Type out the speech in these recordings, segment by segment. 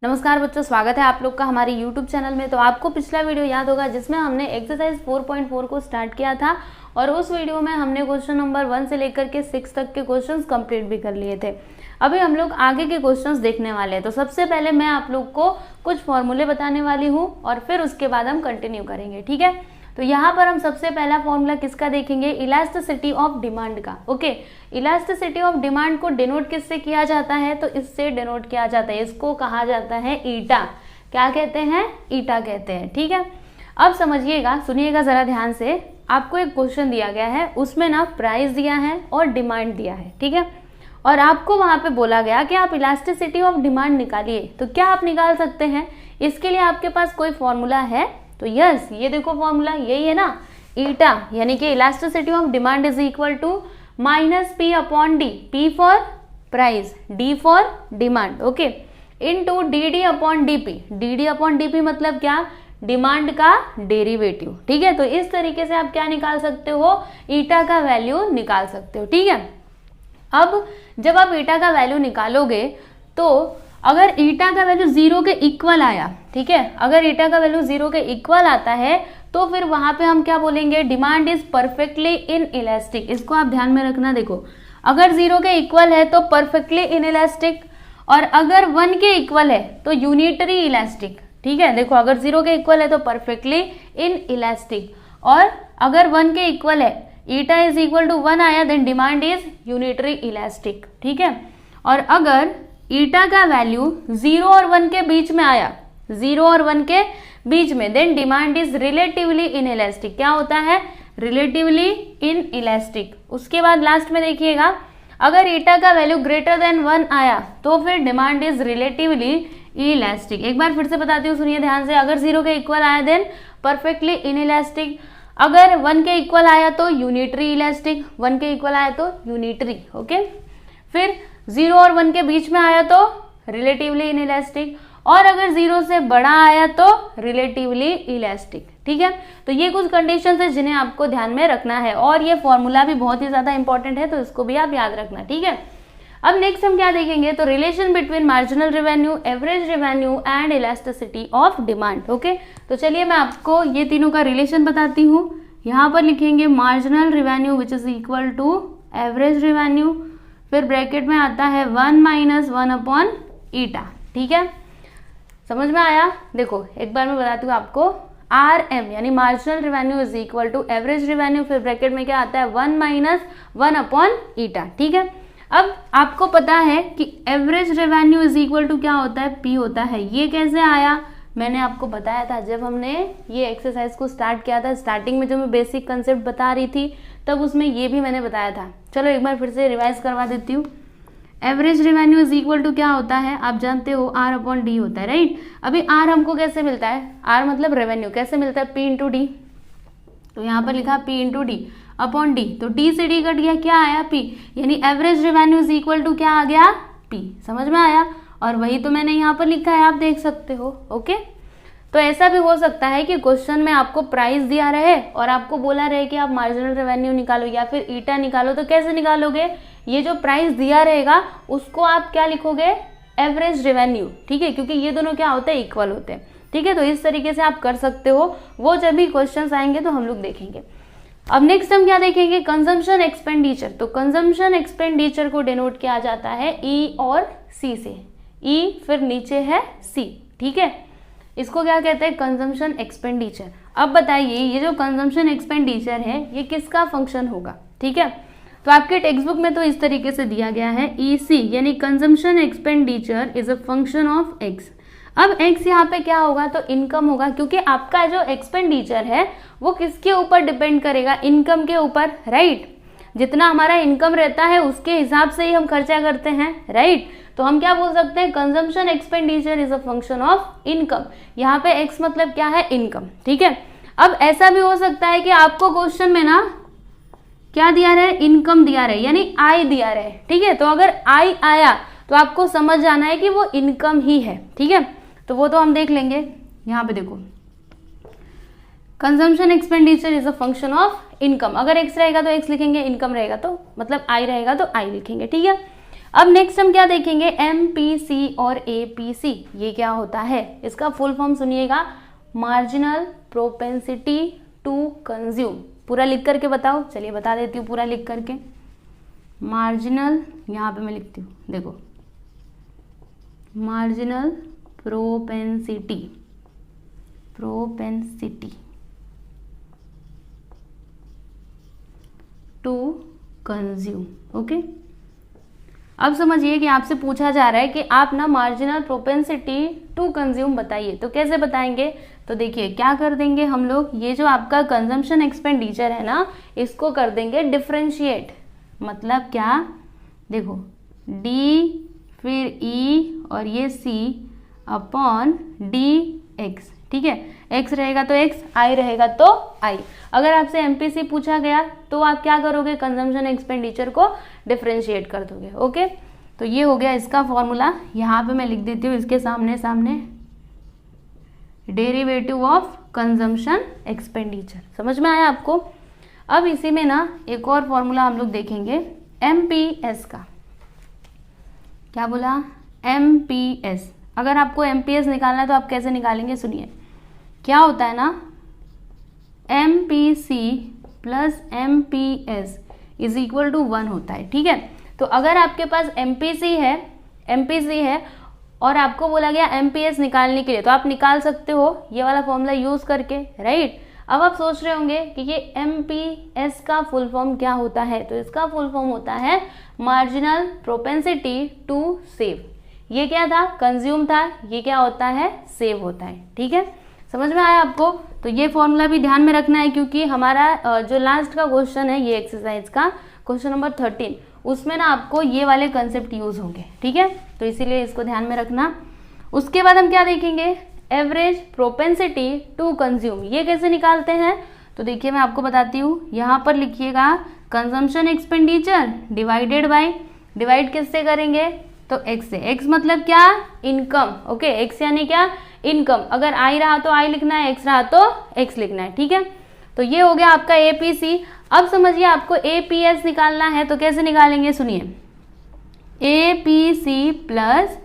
नमस्कार बच्चों, स्वागत है आप लोग का हमारे YouTube चैनल में। तो आपको पिछला वीडियो याद होगा जिसमें हमने एक्सरसाइज 4.4 को स्टार्ट किया था और उस वीडियो में हमने क्वेश्चन नंबर 1 से लेकर के 6 तक के क्वेश्चंस कंप्लीट भी कर लिए थे। अभी हम लोग आगे के क्वेश्चंस देखने वाले हैं। तो सबसे पहले मैं आप लोग को कुछ फॉर्मूले बताने वाली हूँ और फिर उसके बाद हम कंटिन्यू करेंगे, ठीक है। तो यहाँ पर हम सबसे पहला फॉर्मूला किसका देखेंगे, इलास्टिसिटी ऑफ डिमांड का। ओके, इलास्टिसिटी ऑफ डिमांड को डिनोट किससे किया जाता है, तो इससे डिनोट किया जाता है, इसको कहा जाता है ईटा। क्या कहते हैं, ईटा कहते हैं, ठीक है। अब समझिएगा, सुनिएगा जरा ध्यान से। आपको एक क्वेश्चन दिया गया है, उसमें ना प्राइस दिया है और डिमांड दिया है, ठीक है। और आपको वहां पे बोला गया कि आप इलास्टिसिटी ऑफ डिमांड निकालिए। तो क्या आप निकाल सकते हैं, इसके लिए आपके पास कोई फॉर्मूला है? तो यस, ये देखो फॉर्मूला यही है ना, ईटा यानी कि elasticity of demand is equal to minus P upon D, P for price, D for demand, okay, into D D upon DP. D D upon DP मतलब क्या, डिमांड का डेरिवेटिव, ठीक है। तो इस तरीके से आप क्या निकाल सकते हो, ईटा का वैल्यू निकाल सकते हो, ठीक है। अब जब आप ईटा का वैल्यू निकालोगे तो अगर ईटा का वैल्यू 0 के इक्वल आया, ठीक है, अगर ईटा का वैल्यू 0 के इक्वल आता है तो फिर वहां पे हम क्या बोलेंगे, demand is perfectly in elastic. इसको आप ध्यान में रखना। देखो, अगर 0 के इक्वल है तो परफेक्टली इन इलास्टिक, और अगर 1 के इक्वल है तो यूनिटरी इलास्टिक, ठीक है। देखो, अगर 0 के इक्वल है तो परफेक्टली इन इलास्टिक, और अगर 1 के इक्वल है, ईटा इज इक्वल टू 1 आया, then demand is unitary elastic, ठीक है। और अगर ईटा का वैल्यू 0 और 1 के बीच में आया, 0 और 1 के बीच में, then demand is relatively inelastic. क्या होता है, रिलेटिवली इन इलास्टिक। उसके बाद लास्ट में देखिएगा, अगर ईटा का वैल्यू ग्रेटर देन 1 आया तो फिर डिमांड इज रिलेटिवली इलास्टिक। एक बार फिर से बताती हूँ, सुनिए ध्यान से। अगर 0 के इक्वल आया देन परफेक्टली इन इलास्टिक, अगर 1 के इक्वल आया तो यूनिटरी इलास्टिक, 1 के इक्वल आया तो यूनिटरी, ओके। फिर 0 और 1 के बीच में आया तो रिलेटिवली इनइलास्टिक, और अगर 0 से बड़ा आया तो रिलेटिवली इलास्टिक, ठीक है। तो ये कुछ कंडीशंस है जिन्हें आपको ध्यान में रखना है, और ये फॉर्मूला भी बहुत ही ज्यादा इंपॉर्टेंट है, तो इसको भी आप याद रखना, ठीक है। अब नेक्स्ट हम क्या देखेंगे, तो relation between marginal revenue, average revenue and elasticity of demand, okay. तो चलिए मैं आपको ये तीनों का रिलेशन बताती हूँ। यहाँ पर लिखेंगे marginal revenue which is equal to average revenue, फिर ब्रैकेट में आता है 1 माइनस 1 अपॉन ईटा, ठीक है। समझ में आया? देखो एक बार मैं बताती हूँ आपको, आर एम यानी marginal revenue is equal to average revenue, फिर ब्रैकेट में क्या आता है 1 माइनस 1 अपॉन ईटा, ठीक है। अब आपको पता है कि average revenue is equal to क्या होता है, पी होता है। ये कैसे आया, मैंने आपको बताया था जब हमने ये एक्सरसाइज को स्टार्ट किया था। स्टार्टिंग में जो मैं बेसिक कंसेप्ट बता रही थी तब उसमें ये भी मैंने बताया था। चलो एक बार फिर से रिवाइज करवा देती हूँ। Average revenue is equal to क्या होता है, आप जानते हो आर अपॉन डी होता है, राइट। अभी आर हमको कैसे मिलता है, आर मतलब रेवेन्यू, कैसे मिलता है, पी इंटू डी। तो यहाँ पर लिखा P into D upon D, तो डी से डी कट गया, क्या आया, पी, यानी average revenue is equal to क्या आ गया, पी। समझ में आया? और वही तो मैंने यहाँ पर लिखा है, आप देख सकते हो, ओके। तो ऐसा भी हो सकता है कि क्वेश्चन में आपको प्राइस दिया रहे और आपको बोला रहे कि आप मार्जिनल रेवेन्यू निकालो या फिर ईटा निकालो। तो कैसे निकालोगे, ये जो प्राइस दिया रहेगा उसको आप क्या लिखोगे, एवरेज रेवेन्यू, ठीक है, क्योंकि ये दोनों क्या होते हैं, इक्वल होते हैं, ठीक है। तो इस तरीके से आप कर सकते हो, वो जब भी क्वेश्चन आएंगे तो हम लोग देखेंगे। अब नेक्स्ट हम क्या देखेंगे, कंजम्पशन एक्सपेंडिचर। तो कंजम्पशन एक्सपेंडिचर को डिनोट किया जाता है ई और सी से, ई फिर नीचे है सी, ठीक है। इसको क्या कहते हैं, कंजम्पशन एक्सपेंडिचर। अब बताइए, ये जो कंजम्पशन एक्सपेंडिचर है ये किसका फंक्शन होगा, ठीक है। तो आपके टेक्स्ट बुक में तो इस तरीके से दिया गया है, ईसी यानी consumption expenditure is a function of x. अब एक्स यहाँ पे क्या होगा, तो इनकम होगा, क्योंकि आपका जो एक्सपेंडिचर है वो किसके ऊपर डिपेंड करेगा, इनकम के ऊपर, राइट। जितना हमारा इनकम रहता है उसके हिसाब से ही हम खर्चा करते हैं, राइट। तो हम क्या बोल सकते हैं, consumption expenditure is a function of income. यहाँ पे एक्स मतलब क्या है, इनकम, ठीक है। अब ऐसा भी हो सकता है कि आपको क्वेश्चन में ना क्या दिया रहे, इनकम दिया रहे, यानी आई दिया रहे, ठीक है। तो अगर आई आया तो आपको समझ जाना है कि वो इनकम ही है, ठीक है। तो वो तो हम देख लेंगे। यहाँ पे देखो, consumption expenditure is a function of income. अगर एक्स रहेगा तो एक्स लिखेंगे, इनकम रहेगा तो मतलब आई रहेगा तो आई लिखेंगे, ठीक है। अब नेक्स्ट हम क्या देखेंगे, MPC और APC, ये क्या होता है, इसका फुल फॉर्म सुनिएगा, मार्जिनल प्रोपेंसिटी टू कंज्यूम। पूरा लिख करके बताओ, चलिए बता देती हूँ पूरा लिख करके। मार्जिनल, यहाँ पे मैं लिखती हूँ, देखो, marginal propensity to consume. Okay, अब समझिए कि आपसे पूछा जा रहा है कि आप ना मार्जिनल प्रोपेंसिटी टू कंज्यूम बताइए, तो कैसे बताएंगे, तो देखिए क्या कर देंगे हम लोग, ये जो आपका कंजम्पशन एक्सपेंडिचर है ना, इसको कर देंगे डिफरेंशिएट। मतलब क्या, देखो D फिर E और ये C अपॉन DX, ठीक है, X रहेगा तो X, I रहेगा तो I। अगर आपसे MPC पूछा गया तो आप क्या करोगे, कंजम्पशन एक्सपेंडिचर को डिफरेंशिएट कर दोगे। ओके, तो ये हो गया इसका फॉर्मूला, यहाँ पे मैं लिख देती हूँ इसके सामने सामने, डेरिवेटिव ऑफ कंजम्पशन एक्सपेंडिचर। समझ में आया आपको। अब इसी में ना एक और फॉर्मूला हम लोग देखेंगे MPS का। क्या बोला, MPS। अगर आपको MPS निकालना है तो आप कैसे निकालेंगे, सुनिए, क्या होता है ना, MPC plus MPS is equal to 1 होता है, ठीक है। तो अगर आपके पास MPC है और आपको बोला गया MPS निकालने के लिए, तो आप निकाल सकते हो ये वाला फॉर्मूला यूज करके, राइट। अब आप सोच रहे होंगे कि ये MPS का फुल फॉर्म क्या होता है, तो इसका फुल फॉर्म होता है मार्जिनल प्रोपेंसिटी टू सेव। ये क्या था, कंज्यूम था, ये क्या होता है, सेव होता है, ठीक है। समझ में आया आपको। तो ये फॉर्मूला भी ध्यान में रखना है, क्योंकि हमारा जो लास्ट का क्वेश्चन है ये एक्सरसाइज का क्वेश्चन नंबर 13, उसमें ना आपको ये वाले कंसेप्ट यूज होंगे, ठीक है। तो इसीलिए इसको ध्यान में रखना। उसके बाद हम क्या देखेंगे, एवरेज प्रोपेंसिटी टू कंज्यूम। ये कैसे निकालते हैं, तो देखिए मैं आपको बताती हूँ। यहाँ पर लिखिएगा consumption expenditure divided by, divide किससे करेंगे, तो x से। x मतलब क्या, इनकम। ओके, x यानी क्या, इनकम। अगर I रहा तो I लिखना है, x रहा तो x लिखना है, ठीक है। तो ये हो गया आपका APC। अब समझिए आपको APS निकालना है, तो कैसे निकालेंगे, सुनिए, APC plus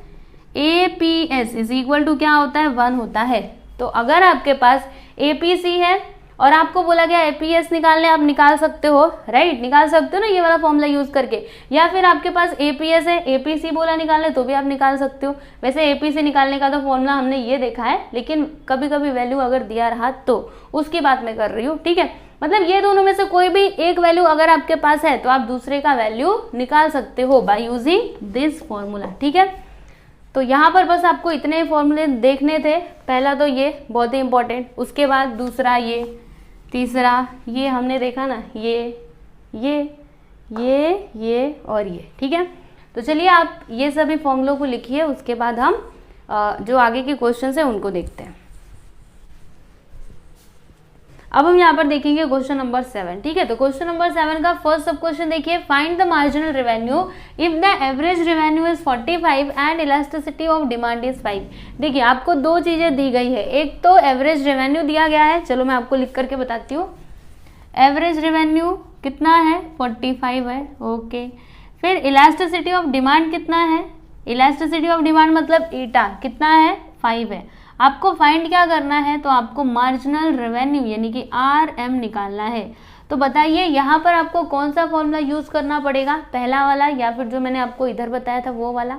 APS is equal to क्या होता है, 1 होता है। तो अगर आपके पास APC है और आपको बोला गया APS निकालने, आप निकाल सकते हो, राइट, निकाल सकते हो ना ये वाला फॉर्मूला यूज करके। या फिर आपके पास APS है, APC बोला निकालने, तो भी आप निकाल सकते हो। वैसे APC निकालने का तो फॉर्मूला हमने ये देखा है, लेकिन कभी कभी वैल्यू अगर दिया रहा तो उसकी बात मैं कर रही हूँ, ठीक है। मतलब ये दोनों में से कोई भी एक वैल्यू अगर आपके पास है तो आप दूसरे का वैल्यू निकाल सकते हो बाय यूजिंग दिस फॉर्मूला, ठीक है। तो यहाँ पर बस आपको इतने फॉर्मूले देखने थे। पहला तो ये बहुत ही इंपॉर्टेंट, उसके बाद दूसरा ये, तीसरा ये हमने देखा ना, ये और ये, ठीक है। तो चलिए आप ये सभी फॉर्मूलों को लिखिए, उसके बाद हम जो आगे के क्वेश्चन है उनको देखते हैं। अब हम यहाँ पर देखेंगे क्वेश्चन नंबर 7, ठीक है। तो क्वेश्चन नंबर 7 का फर्स्ट सब क्वेश्चन देखिए, find the marginal revenue if the average revenue is 45 and elasticity of demand is 5। देखिए आपको दो चीजें दी गई है, एक तो एवरेज रेवेन्यू दिया गया है, चलो मैं आपको लिख करके बताती हूँ। एवरेज रेवेन्यू कितना है, 45 है, ओके। फिर इलास्टिसिटी ऑफ डिमांड कितना है, इलास्टिसिटी ऑफ डिमांड मतलब ईटा कितना है, 5 है। आपको फाइंड क्या करना है, तो आपको मार्जिनल रेवेन्यू यानी कि RM निकालना है। तो बताइए यहाँ पर आपको कौन सा फॉर्मूला यूज करना पड़ेगा, पहला वाला या फिर जो मैंने आपको इधर बताया था वो वाला,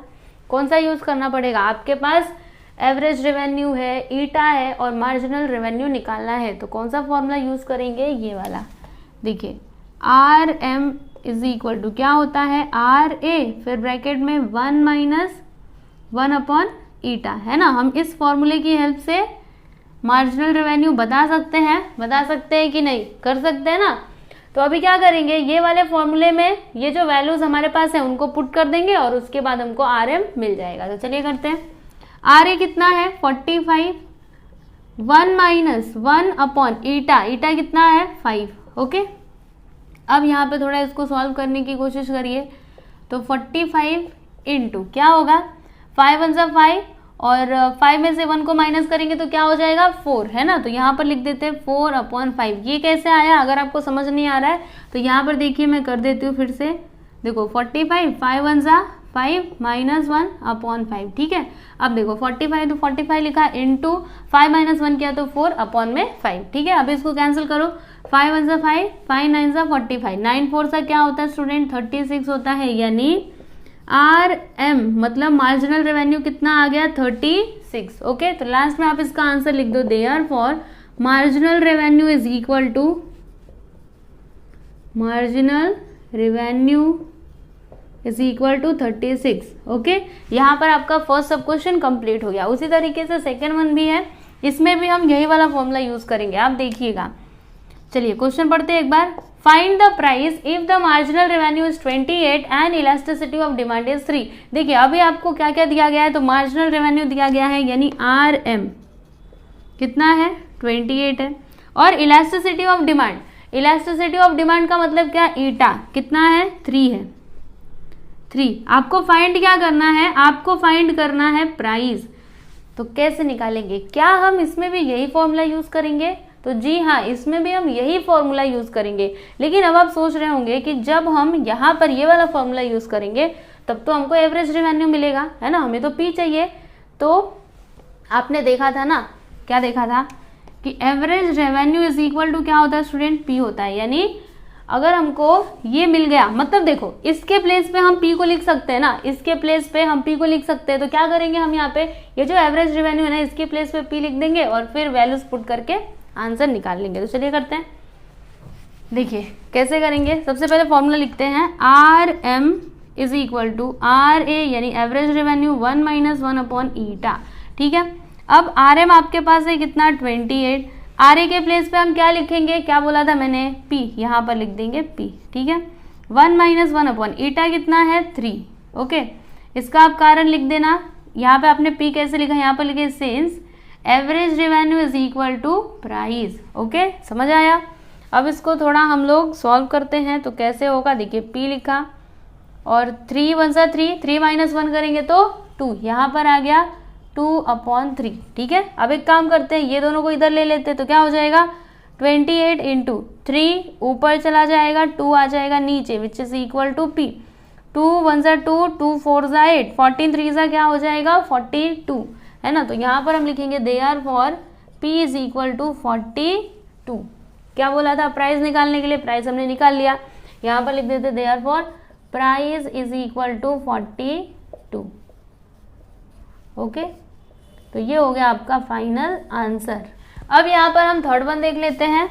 कौन सा यूज करना पड़ेगा। आपके पास एवरेज रेवेन्यू है, ईटा है और मार्जिनल रेवेन्यू निकालना है, तो कौन सा फॉर्मूला यूज करेंगे, ये वाला। देखिए RM इज इक्वल टू क्या होता है, RA फिर ब्रैकेट में 1 माइनस 1 अपॉन ईटा, है ना। हम इस फॉर्मूले की हेल्प से मार्जिनल रेवेन्यू बता सकते हैं कि नहीं, कर सकते हैं ना। तो अभी क्या करेंगे, ये वाले फॉर्मूले में ये जो वैल्यूज हमारे पास है उनको पुट कर देंगे और उसके बाद हमको RM मिल जाएगा। तो चलिए करते हैं। RA कितना है, 45, 1 माइनस 1 अपॉन ईटा, ईटा कितना है, 5, ओके। अब यहाँ पे थोड़ा इसको सॉल्व करने की कोशिश करिए। तो 45 इंटू क्या होगा, 5 1 सा 5 और 5 में से 1 को माइनस करेंगे तो क्या हो जाएगा, 4, है ना। तो यहाँ पर लिख देते हैं 4 अपॉन 5। ये कैसे आया, अगर आपको समझ नहीं आ रहा है तो यहाँ पर देखिए मैं कर देती हूँ फिर से। देखो 45, 5 1 सा 5 माइनस 1 अपॉन 5, ठीक है। अब देखो 45 तो 45 लिखा इंटू 5 माइनस 1 किया तो 4 अपॉन में 5, ठीक है। अब इसको कैंसिल करो, 5 1 सा 5, 5 9 सा 45, 9 4 सा क्या होता है स्टूडेंट 36 होता है, यानी RM मतलब मार्जिनल रेवेन्यू कितना आ गया 36, ओके। तो लास्ट में आप इसका आंसर लिख दो, therefore marginal revenue is equal to marginal revenue is equal to 36, okay. यहाँ पर आपका फर्स्ट सब क्वेश्चन कंप्लीट हो गया। उसी तरीके से सेकेंड वन भी है, इसमें भी हम यही वाला फॉर्मूला यूज करेंगे, आप देखिएगा। चलिए क्वेश्चन पढ़ते हैं एक बार। Find the price if the marginal revenue is 28 and elasticity of demand is 3। देखिए अभी आपको क्या क्या दिया गया है, तो मार्जिनल रेवेन्यू दिया गया है यानी RM कितना है 28 है, और elasticity of demand, elasticity of demand का मतलब क्या, ईटा कितना है 3 है, 3। आपको फाइंड क्या करना है, आपको फाइंड करना है प्राइस। तो कैसे निकालेंगे, क्या हम इसमें भी यही फॉर्मूला यूज करेंगे, तो जी हाँ इसमें भी हम यही फॉर्मूला यूज करेंगे। लेकिन अब आप सोच रहे होंगे कि जब हम यहाँ पर ये वाला फॉर्मूला यूज करेंगे तब तो हमको एवरेज रेवेन्यू मिलेगा, है ना, हमें तो पी चाहिए। तो आपने देखा था ना, क्या देखा था कि average revenue is equal to क्या होता है स्टूडेंट, पी होता है। यानी अगर हमको ये मिल गया, मतलब देखो इसके प्लेस पे हम पी को लिख सकते हैं ना, इसके प्लेस पे हम पी को लिख सकते हैं। तो क्या करेंगे हम यहाँ पे, ये जो एवरेज रेवेन्यू है ना इसके प्लेस पे पी लिख देंगे और फिर वैल्यूज पुट करके आंसर निकाल लेंगे। तो चलिए करते हैं, देखिए कैसे करेंगे। सबसे पहले फॉर्मूला लिखते हैं, RM is equal to RA यानी average revenue 1 minus 1 upon eta, ठीक है। अब RM आपके पास है कितना 28, RA के प्लेस पे हम क्या लिखेंगे, क्या बोला था मैंने, P, यहाँ पर लिख देंगे P, ठीक है। 1 माइनस 1 अपॉन ईटा कितना है 3, ओके। इसका आप कारण लिख देना, यहाँ पे आपने P कैसे लिखा, यहाँ पर लिखे since average revenue is equal to price, okay, समझ आया। अब इसको थोड़ा हम लोग सॉल्व करते हैं, तो कैसे होगा, देखिए P लिखा और 3 1 सा 3, 3 माइनस 1 करेंगे तो 2, यहाँ पर आ गया 2 अपॉन 3, ठीक है। अब एक काम करते हैं, ये दोनों को इधर ले लेते हैं, तो क्या हो जाएगा 28 इंटू 3 ऊपर चला जाएगा, 2 आ जाएगा नीचे, which is equal to P। 2 1 सा 2, 2 4 सा 8, 14 3 सा क्या हो जाएगा 42, है ना। तो यहाँ पर हम लिखेंगे therefore P is equal to 42। क्या बोला था प्राइस निकालने के लिए, प्राइस हमने निकाल लिया, यहाँ पर लिख देते therefore price is equal to 42, okay. तो ये हो गया आपका फाइनल आंसर। अब यहाँ पर हम थर्ड वन देख लेते हैं।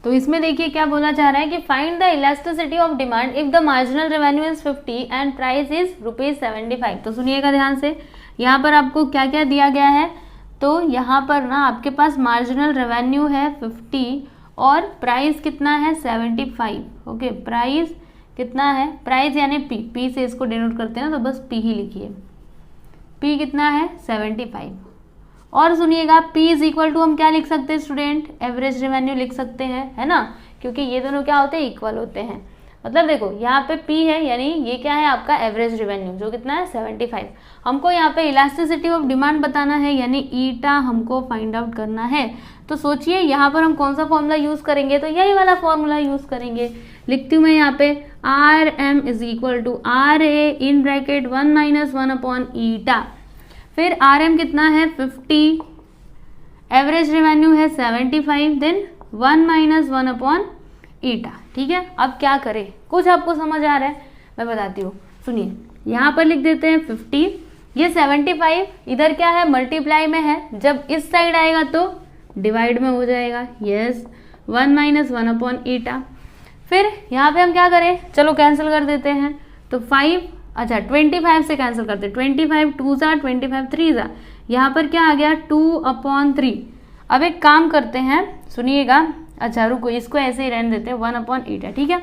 तो इसमें देखिए क्या बोला जा रहा है कि find the elasticity of demand if the marginal revenue is 50 and price is ₹75। तो सुनिएगा ध्यान से, यहाँ पर आपको क्या क्या दिया गया है। तो यहाँ पर ना आपके पास मार्जिनल रेवेन्यू है 50 और प्राइस कितना है 75, ओके। प्राइस कितना है, प्राइस यानी पी से इसको डिनोट करते हैं ना, तो बस पी ही लिखिए, पी कितना है 75। और सुनिएगा P इज इक्वल टू हम क्या लिख सकते हैं स्टूडेंट, एवरेज रेवेन्यू लिख सकते हैं, है ना, क्योंकि ये दोनों क्या होते हैं इक्वल होते हैं। मतलब देखो यहाँ पे P है यानी ये क्या है आपका एवरेज रेवेन्यू, जो कितना है 75। हमको यहाँ पे इलास्टिसिटी ऑफ डिमांड बताना है यानी ईटा हमको फाइंड आउट करना है। तो सोचिए यहाँ पर हम कौन सा फॉर्मूला यूज करेंगे, तो यही वाला फॉर्मूला यूज करेंगे। लिखती हूँ मैं यहाँ पे RM is equal to RA in bracket 1 minus 1 upon eta, फिर RM कितना है 50, एवरेज रेवेन्यू है 75, देन 1 माइनस 1 अपॉन ईटा, ठीक है। अब क्या करें, कुछ आपको समझ आ रहा है, मैं बताती हूँ, सुनिए। यहाँ पर लिख देते हैं 50, ये 75 इधर क्या है मल्टीप्लाई में है, जब इस साइड आएगा तो डिवाइड में हो जाएगा, यस 1 माइनस 1 अपॉन ईटा। फिर यहाँ पे हम क्या करें, चलो कैंसिल कर देते हैं, तो 5, अच्छा 25 से कैंसिल करते हैं, 25 2 सा 25 3 सा, यहाँ पर क्या आ गया 2 अपॉन 3। अब एक काम करते हैं, सुनिएगा, अच्छा रुको इसको ऐसे ही रहने देते हैं 1 अपॉन ईटा, ठीक है।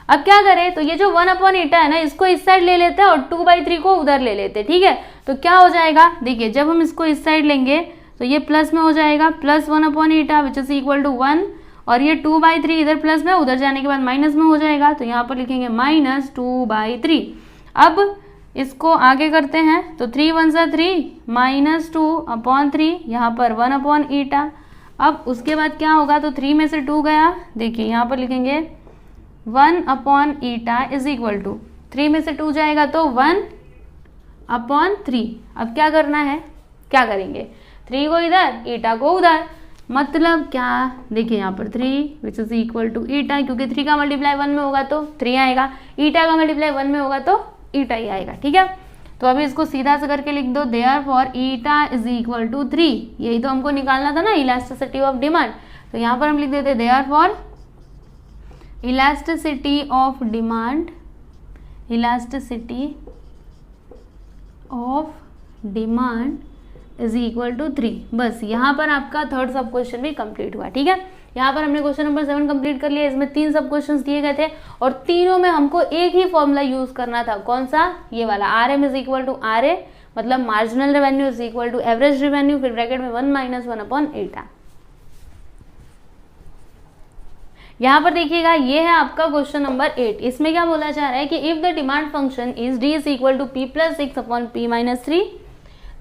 अब क्या करें, तो ये जो 1 अपॉन ईटा है ना इसको इस साइड ले लेते हैं और 2/3 को उधर ले लेते हैं, ठीक है। तो क्या हो जाएगा, देखिए जब हम इसको इस साइड लेंगे तो ये प्लस में हो जाएगा, plus 1 upon eta which is equal to 1, और ये 2/3 इधर प्लस में, उधर जाने के बाद माइनस में हो जाएगा, तो यहाँ पर लिखेंगे माइनस 2/3। अब इसको आगे करते हैं, तो 3 1 सा 3 माइनस 2 अपॉन 3, यहाँ पर 1 अपॉन ईटा। अब उसके बाद क्या होगा, तो 3 में से 2 गया, देखिए यहाँ पर लिखेंगे 1 upon eta is equal to 3 में से 2 जाएगा तो 1 अपॉन 3। अब क्या करना है, क्या करेंगे, 3 को इधर, ईटा को उधर, मतलब क्या, देखिए यहाँ पर 3 विच इज इक्वल टू ईटा, क्योंकि 3 का मल्टीप्लाई 1 में होगा तो 3 आएगा, ईटा का मल्टीप्लाई 1 में होगा तो ईटा ही आएगा। ठीक है, तो अभी इसको सीधा से करके लिख दो, therefore eta is equal to 3। यही तो हमको निकालना था ना, इलास्टिसिटी ऑफ डिमांड। तो यहाँ पर हम लिख देते therefore elasticity of demand, elasticity of demand is equal to 3। बस यहाँ पर आपका थर्ड सब क्वेश्चन भी कंप्लीट हुआ। ठीक है, यहाँ पर हमने क्वेश्चन नंबर 7 कंप्लीट कर लिया। इसमें 3 सब क्वेश्चंस दिए गए थे और तीनों में हमको एक ही फॉर्मूला यूज करना था। कौन सा, ये वाला, R M is equal to R A, मतलब marginal revenue is equal to average revenue, फिर ब्रैकेट में 1 - 1 अपॉन ईटा। यहाँ पर देखिएगा, ये है आपका क्वेश्चन नंबर 8। इसमें क्या बोला जा रहा है कि if the demand function is D is equal to P plus 6 upon P minus 3,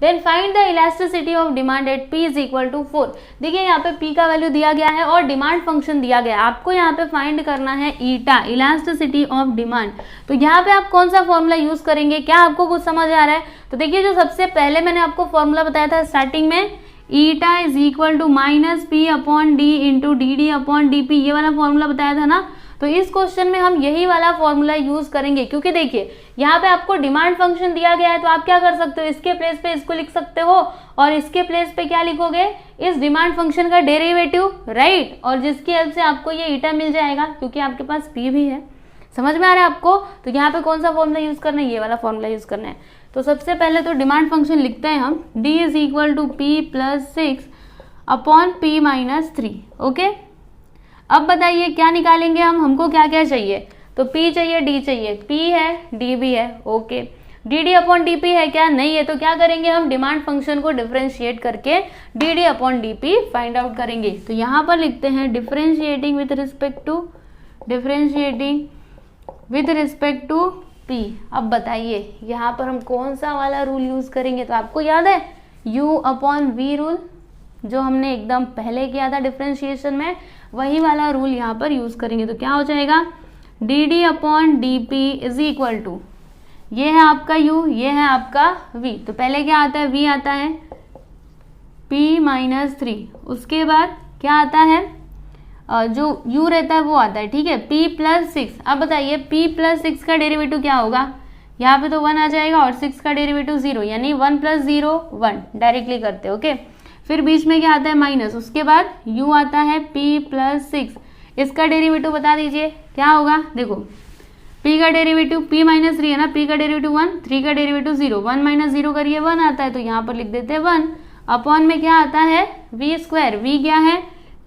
then find the elasticity of demand at p is equal to 4। देखिए यहाँ पे p का वैल्यू दिया गया है और डिमांड फंक्शन दिया गया है, आपको यहाँ पे फाइंड करना है ईटा, इलास्टिसिटी ऑफ डिमांड। तो यहाँ पे आप कौन सा फॉर्मूला यूज करेंगे, क्या आपको कुछ समझ आ रहा है? तो देखिए, जो सबसे पहले मैंने आपको फॉर्मूला बताया था स्टार्टिंग में, eta is equal to minus P upon D into D D upon D P, ये वाला फॉर्मूला बताया था ना। तो इस क्वेश्चन में हम यही वाला फॉर्मूला यूज करेंगे, क्योंकि देखिए यहाँ पे आपको डिमांड फंक्शन दिया गया है, तो आप क्या कर सकते हो, इसके प्लेस पे इसको लिख सकते हो और इसके प्लेस पे क्या लिखोगे, इस डिमांड फंक्शन का डेरिवेटिव, राइट, और जिसकी हेल्प से आपको ये ईटा मिल जाएगा, क्योंकि आपके पास पी भी है। समझ में आ रहा है आपको? तो यहाँ पे कौन सा फॉर्मूला यूज करना है, ये वाला फॉर्मूला यूज करना है। तो सबसे पहले तो डिमांड फंक्शन लिखते हैं हम, d is equal to P plus 6 upon P minus 3। Okay, अब बताइए क्या निकालेंगे हम, हमको क्या क्या चाहिए? तो p चाहिए, d चाहिए, p है, d भी है। Okay, D D upon D P है क्या? नहीं है। तो क्या करेंगे हम, डिमांड फंक्शन को डिफरेंशिएट करके D D upon D P find out करेंगे। तो यहाँ पर लिखते हैं differentiating with respect to p। अब बताइए यहाँ पर हम कौन सा वाला रूल यूज करेंगे? तो आपको याद है u अपॉन v रूल, जो हमने एकदम पहले किया था डिफरेंशिएशन में, वही वाला रूल यहाँ पर यूज करेंगे। तो क्या हो जाएगा, D D upon D P is equal to, ये है आपका u, ये है आपका v। तो पहले क्या आता है, v आता है p माइनस 3, उसके बाद क्या आता है, जो u रहता है वो आता है। ठीक है, p प्लस 6। अब बताइए p प्लस 6 का डेरिवेटिव क्या होगा, यहाँ पे तो 1 आ जाएगा और 6 का डेरिवेटिव 0, यानी 1 + 0 1, डायरेक्टली करते। ओके, फिर बीच में क्या आता है, माइनस, उसके बाद u आता है p प्लस 6, इसका डेरिवेटिव बता दीजिए क्या होगा। देखो p का डेरिवेटिव p माइनस 3 है ना, p का डेरिवेटिव 1, 3 का डेरिवेटिव 0, 1 - 0 करिए 1 आता है, तो यहाँ पर लिख देते हैं 1 अपॉन में क्या आता है, v स्क्वायर, v क्या है,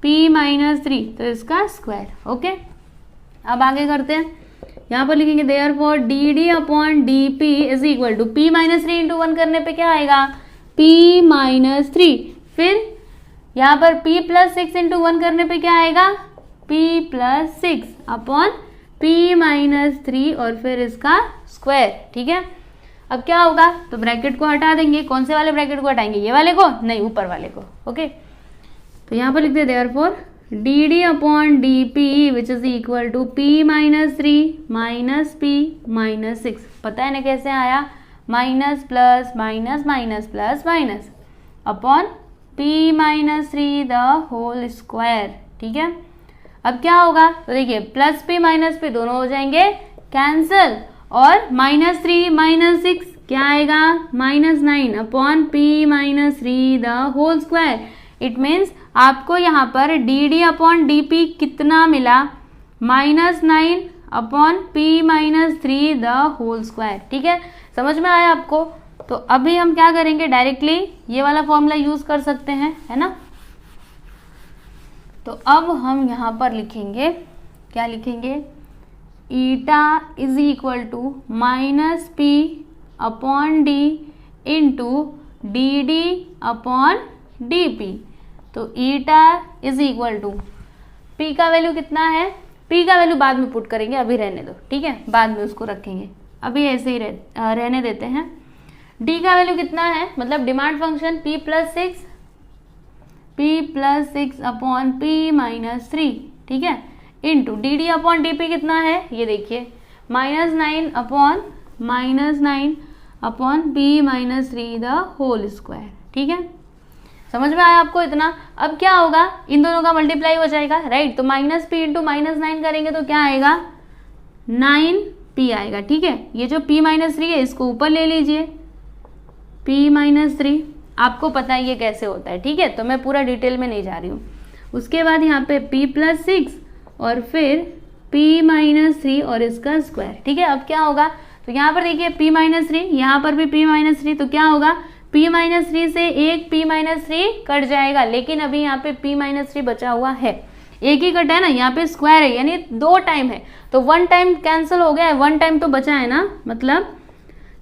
p माइनस 3, तो इसका स्क्वायर। ओके, अब आगे करते हैं, यहाँ पर लिखेंगे therefore D D upon D P is equal to p minus 3 into 1 करने पे क्या आएगा, p माइनस 3, फिर यहाँ पर p प्लस 6 इंटू 1 करने पे क्या आएगा, p plus 6 upon p minus 3 और फिर इसका स्क्वायर। ठीक है, अब क्या होगा, तो ब्रैकेट को हटा देंगे। कौन से वाले ब्रैकेट को हटाएंगे, ये वाले को नहीं, ऊपर वाले को। ओके, तो यहाँ पर लिखते हैं therefore D D upon D P which is equal to p minus 3 minus p minus 6। पता है ना कैसे आया, minus plus minus minus plus minus upon p minus 3 the whole square. ठीक है, अब क्या होगा, तो देखिए प्लस p माइनस p दोनों हो जाएंगे कैंसल, और माइनस 3 माइनस 6 क्या आएगा, minus 9 upon p minus 3 the whole square. It means आपको यहाँ पर D D upon D P कितना मिला, minus 9 upon p minus 3 the whole square. ठीक है, समझ में आया आपको? तो अभी हम क्या करेंगे, डायरेक्टली ये वाला फॉर्मूला यूज कर सकते हैं, है ना। तो अब हम यहाँ पर लिखेंगे, क्या लिखेंगे, eta is equal to minus p upon D into D D upon D P. तो eta is equal to, p का वैल्यू कितना है, p का वैल्यू बाद में पुट करेंगे, अभी रहने दो। ठीक है, बाद में उसको रखेंगे, अभी ऐसे ही रहने देते हैं। d का वैल्यू कितना है, मतलब demand function p plus 6 upon p minus 3। ठीक है, into D D upon D P कितना है, ये देखिए minus 9 upon minus 9 upon p minus 3 the whole square. ठीक है, समझ में आया आपको इतना। अब क्या होगा, इन दोनों का मल्टीप्लाई हो जाएगा, राइट। तो माइनस p इंटू माइनस 9 करेंगे तो क्या आएगा, 9p आएगा। ठीक है, ये जो p माइनस 3 है इसको ऊपर ले लीजिए, p माइनस 3, आपको पता है ये कैसे होता है। ठीक है, तो मैं पूरा डिटेल में नहीं जा रही हूँ। उसके बाद यहाँ पे p प्लस 6 और फिर p माइनस 3 और इसका स्क्वायर। ठीक है, अब क्या होगा, तो यहाँ पर देखिए p माइनस 3, यहाँ पर भी p माइनस 3, तो क्या होगा, p माइनस 3 से एक p माइनस 3 कट जाएगा, लेकिन अभी यहाँ पे p माइनस 3 बचा हुआ है, एक ही कटा है ना, यहाँ पे स्क्वायर है यानी 2 टाइम है, तो 1 टाइम कैंसिल हो गया है, 1 टाइम तो बचा है ना, मतलब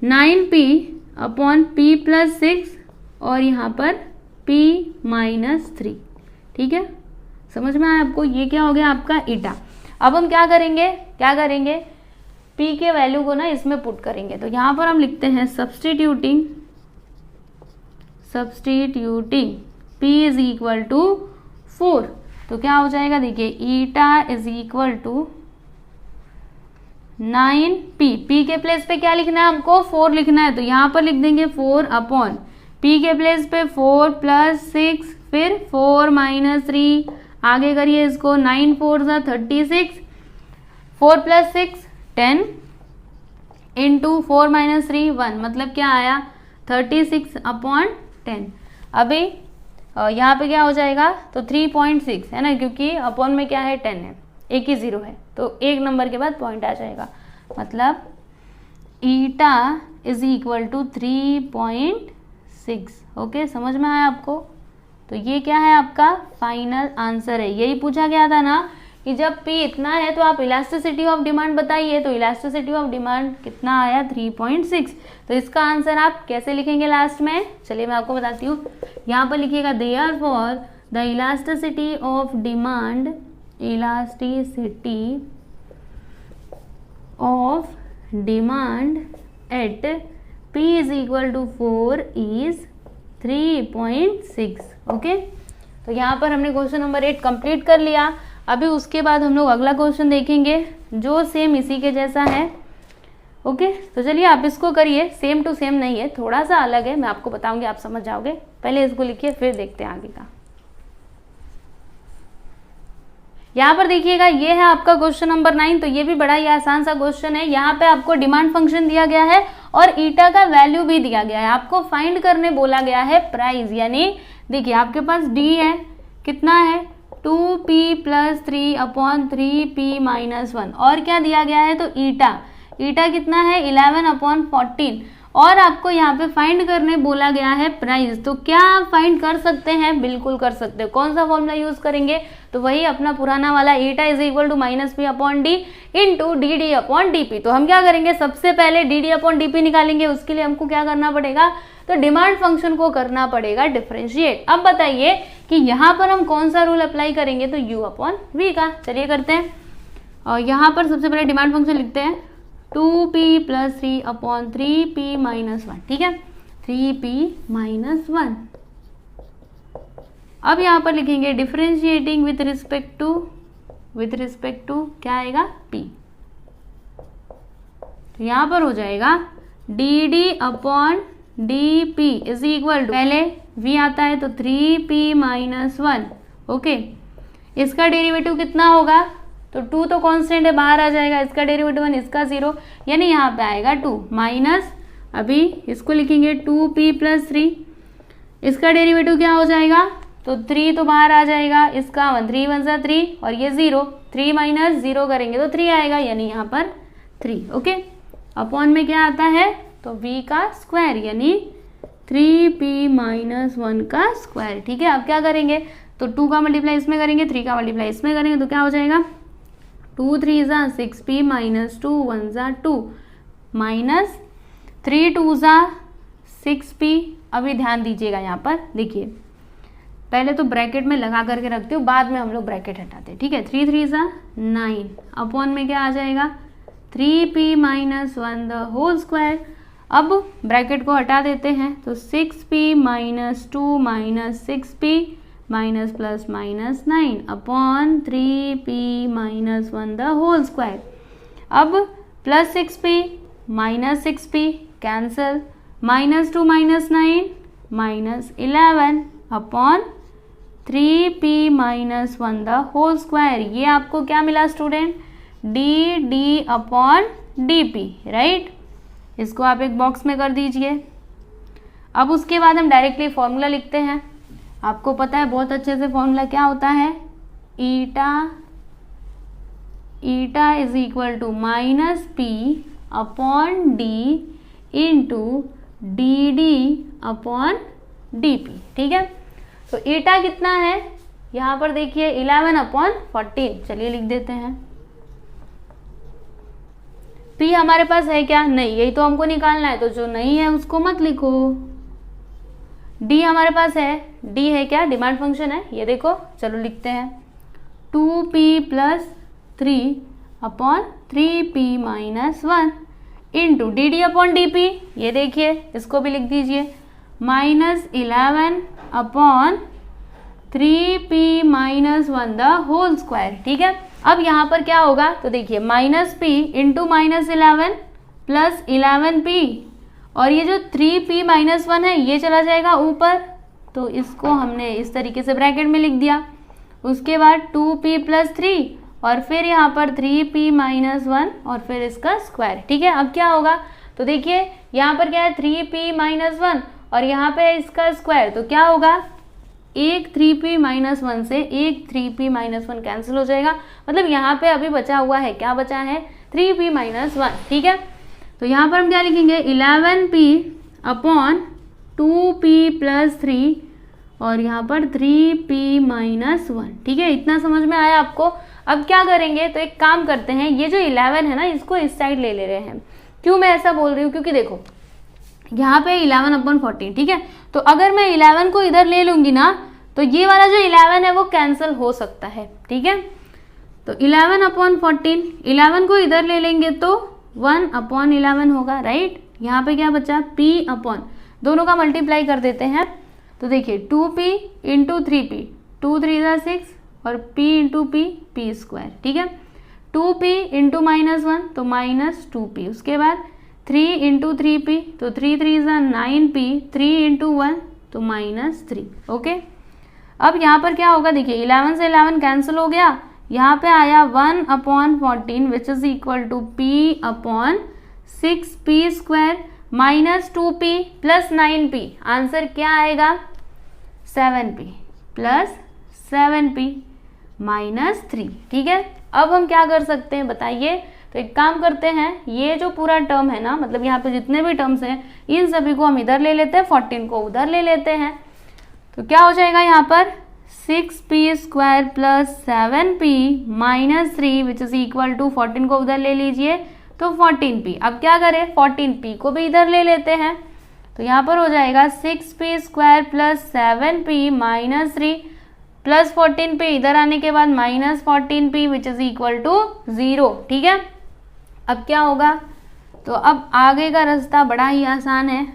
9p अपॉन p प्लस 6 और यहाँ पर p माइनस 3। ठीक है, समझ में आया आपको, ये क्या हो गया आपका ईटा। अब हम क्या करेंगे, p के वैल्यू को ना इसमें पुट करेंगे, तो यहाँ पर हम लिखते हैं substituting p is equal to 4, तो क्या हो जाएगा, देखिए eta is equal to 9p, p के प्लेस पे क्या लिखना है हमको, 4 लिखना है, तो यहाँ पर लिख देंगे 4 अपॉन p के प्लेस पे 4 प्लस 6 फिर 4 माइनस 3, आगे करिए इसको, 9 4 ज़ा 36, 4 प्लस 6 10 इंटू 4 माइनस 3 1, मतलब क्या आया 36 अपॉन 10। अभी यहाँ पे क्या हो जाएगा, तो 3.6 है ना, क्योंकि अपॉन में क्या है 10 है, एक ही 0 है, तो एक नंबर के बाद पॉइंट आ जाएगा, मतलब eta is equal to 3.6। Okay, समझ में आया आपको। तो ये क्या है आपका फाइनल आंसर है। यही पूछा गया था ना कि जब p इतना है तो आप इलास्टिसिटी ऑफ डिमांड बताइए, तो इलास्टिसिटी ऑफ डिमांड कितना आया 3.6। तो इसका आंसर आप कैसे लिखेंगे लास्ट में, चलिए मैं आपको बताती हूँ। यहाँ पर लिखिएगा therefore the elasticity of demand, elasticity of demand at p is equal to 4 is 3.6। Okay, तो यहाँ पर हमने क्वेश्चन नंबर 8 कंप्लीट कर लिया। अभी उसके बाद हम लोग अगला क्वेश्चन देखेंगे जो सेम इसी के जैसा है। ओके, तो चलिए आप इसको करिए, सेम टू सेम नहीं है, थोड़ा सा अलग है, मैं आपको बताऊंगी, आप समझ जाओगे। पहले इसको लिखिए फिर देखते हैं आगे का। यहाँ पर देखिएगा ये है आपका क्वेश्चन नंबर 9, तो ये भी बड़ा ही आसान सा क्वेश्चन है। यहाँ पे आपको डिमांड फंक्शन दिया गया है और ईटा का वैल्यू भी दिया गया है, आपको फाइंड करने बोला गया है प्राइस, यानी देखिए आपके पास डी है, कितना है 2p plus 3 upon 3p minus 1, और क्या दिया गया है, तो ईटा कितना है 11 अपॉन 14, और आपको यहाँ पे फाइंड करने बोला गया है प्राइस। तो क्या आप फाइंड कर सकते हैं, बिल्कुल कर सकते हैं। कौन सा फॉर्मूला यूज करेंगे, तो वही अपना पुराना वाला eta is equal to minus P upon D into D D upon D P. तो हम क्या करेंगे, सबसे पहले डी डी अपॉन डीपी निकालेंगे, उसके लिए हमको क्या करना पड़ेगा, तो डिमांड फंक्शन को करना पड़ेगा डिफरेंशिएट। अब बताइए कि यहाँ पर हम कौन सा रूल अप्लाई करेंगे, तो u अपॉन v का। चलिए करते हैं, और यहाँ पर सबसे पहले डिमांड फंक्शन लिखते हैं 2p plus 3 upon 3p minus 1। ठीक है, 3p माइनस 1। अब यहाँ पर लिखेंगे डिफरेंशिएटिंग विथ रिस्पेक्ट टू क्या आएगा p, तो यहाँ पर हो जाएगा dd upon dp is equal to, पहले v आता है तो 3p माइनस 1। ओके, इसका डेरिवेटिव कितना होगा, तो 2 तो कांस्टेंट है, बाहर आ जाएगा, इसका डेरिवेटिव 1, इसका 0, यानी यहाँ पे आएगा 2 माइनस, अभी इसको लिखेंगे 2p प्लस 3, इसका डेरिवेटिव क्या हो जाएगा, तो 3 तो बाहर आ जाएगा, इसका 1, 3 1 सा 3 और ये 0, 3 माइनस 0 करेंगे तो 3 आएगा, यानी यहाँ पर 3। ओके, अपॉन में क्या आता है, तो v का स्क्वायर यानी 3p माइनस 1 का स्क्वायर। ठीक है, अब क्या करेंगे, तो 2 का मल्टीप्लाई इसमें करेंगे, 3 का मल्टीप्लाई इसमें करेंगे, तो क्या हो जाएगा 2 3 ज़ा 6p माइनस 2 1 ज़ा 2 माइनस 3 2 ज़ा 6p। अभी ध्यान दीजिएगा, यहाँ पर देखिए पहले तो ब्रैकेट में लगा करके रखते हो, बाद में हम लोग ब्रैकेट हटाते हैं। ठीक है, 3 3 ज़ा 9 अपॉन में क्या आ जाएगा 3p minus 1 the whole square. अब ब्रैकेट को हटा देते हैं, तो 6p minus 2 minus 6p minus plus minus 9 upon 3p minus 1 the whole square. अब plus 6p minus 6p cancel, -2 -9 -11 upon 3p - 1 the whole square. ये आपको क्या मिला student, D upon dp, right. इसको आप एक बॉक्स में कर दीजिए। अब उसके बाद हम डायरेक्टली फॉर्मूला लिखते हैं। आपको पता है बहुत अच्छे से फॉर्मूला क्या होता है, eta is equal to -p upon D into D upon dp, ठीक है। तो ईटा कितना है, यहाँ पर देखिए 11 अपॉन 14, चलिए लिख देते हैं। p हमारे पास है क्या, नहीं, यही तो हमको निकालना है, तो जो नहीं है उसको मत लिखो। d हमारे पास है, d है क्या, डिमांड फंक्शन है, ये देखो, चलो लिखते हैं 2p + 3 upon 3p - 1 into D upon dp, ये देखिए, इसको भी लिख दीजिए -11 upon 3p - 1 the whole square, ठीक है। अब यहाँ पर क्या होगा, तो देखिए -p इंटू -11 प्लस 11p, और ये जो 3p - 1 है ये चला जाएगा ऊपर, तो इसको हमने इस तरीके से ब्रैकेट में लिख दिया। उसके बाद 2p + 3 और फिर यहाँ पर 3p - 1 और फिर इसका स्क्वायर, ठीक है। अब क्या होगा, तो देखिए यहाँ पर क्या है 3p - 1 और यहाँ पे इसका स्क्वायर, तो क्या होगा, एक 3p - 1 से एक 3p - 1 कैंसिल हो जाएगा, मतलब यहाँ पे अभी बचा हुआ है, क्या बचा है, 3p - 1, ठीक है। तो यहाँ पर हम क्या लिखेंगे, 11p अपॉन 2p + 3 और यहाँ पर 3p - 1, ठीक है। इतना समझ में आया आपको। अब क्या करेंगे, तो एक काम करते हैं, ये जो 11 है ना, इसको इस साइड ले रहे हैं। क्यों मैं ऐसा बोल रही हूँ, क्योंकि देखो यहाँ पे 11 अपॉन 14, ठीक है। तो अगर मैं 11 को इधर ले लूंगी ना, तो ये वाला जो 11 है वो कैंसिल हो सकता है, ठीक है। तो 11 अपॉन 14, 11 को इधर ले लेंगे तो 1 अपॉन 11 होगा, राइट। यहाँ पे क्या बचा, p अपॉन, दोनों का मल्टीप्लाई कर देते हैं, तो देखिए 2p इंटू 3p, 2 3 = 6 और p इंटू p स्क्वायर, ठीक है। 2p इंटू -1 तो -2p, उसके बाद 3 इंटू 3p तो 3 3 = 9p, 3 इंटू 1 तो -3, ओके। अब यहाँ पर क्या होगा, देखिए 11 से 11 कैंसिल हो गया, यहाँ पे आया 1 upon 14 which is equal to p upon 6p square -2p plus 9p, answer क्या आएगा, 7p प्लस 7p -3, ठीक है। अब हम क्या कर सकते हैं बताइए, तो एक काम करते हैं, ये जो पूरा टर्म है ना, मतलब यहाँ पे जितने भी टर्म्स हैं इन सभी को हम इधर ले लेते हैं, 14 को उधर ले लेते हैं, तो क्या हो जाएगा यहाँ पर 6p square plus 7p -3 which is equal to 14 को उधर ले लीजिए तो 14p। अब क्या करें, 14p को भी इधर ले लेते हैं, तो यहाँ पर हो जाएगा 6p square plus 7p -3 plus 14p, इधर आने के बाद -14p which is equal to 0, ठीक है। अब क्या होगा, तो अब आगे का रास्ता बड़ा ही आसान है,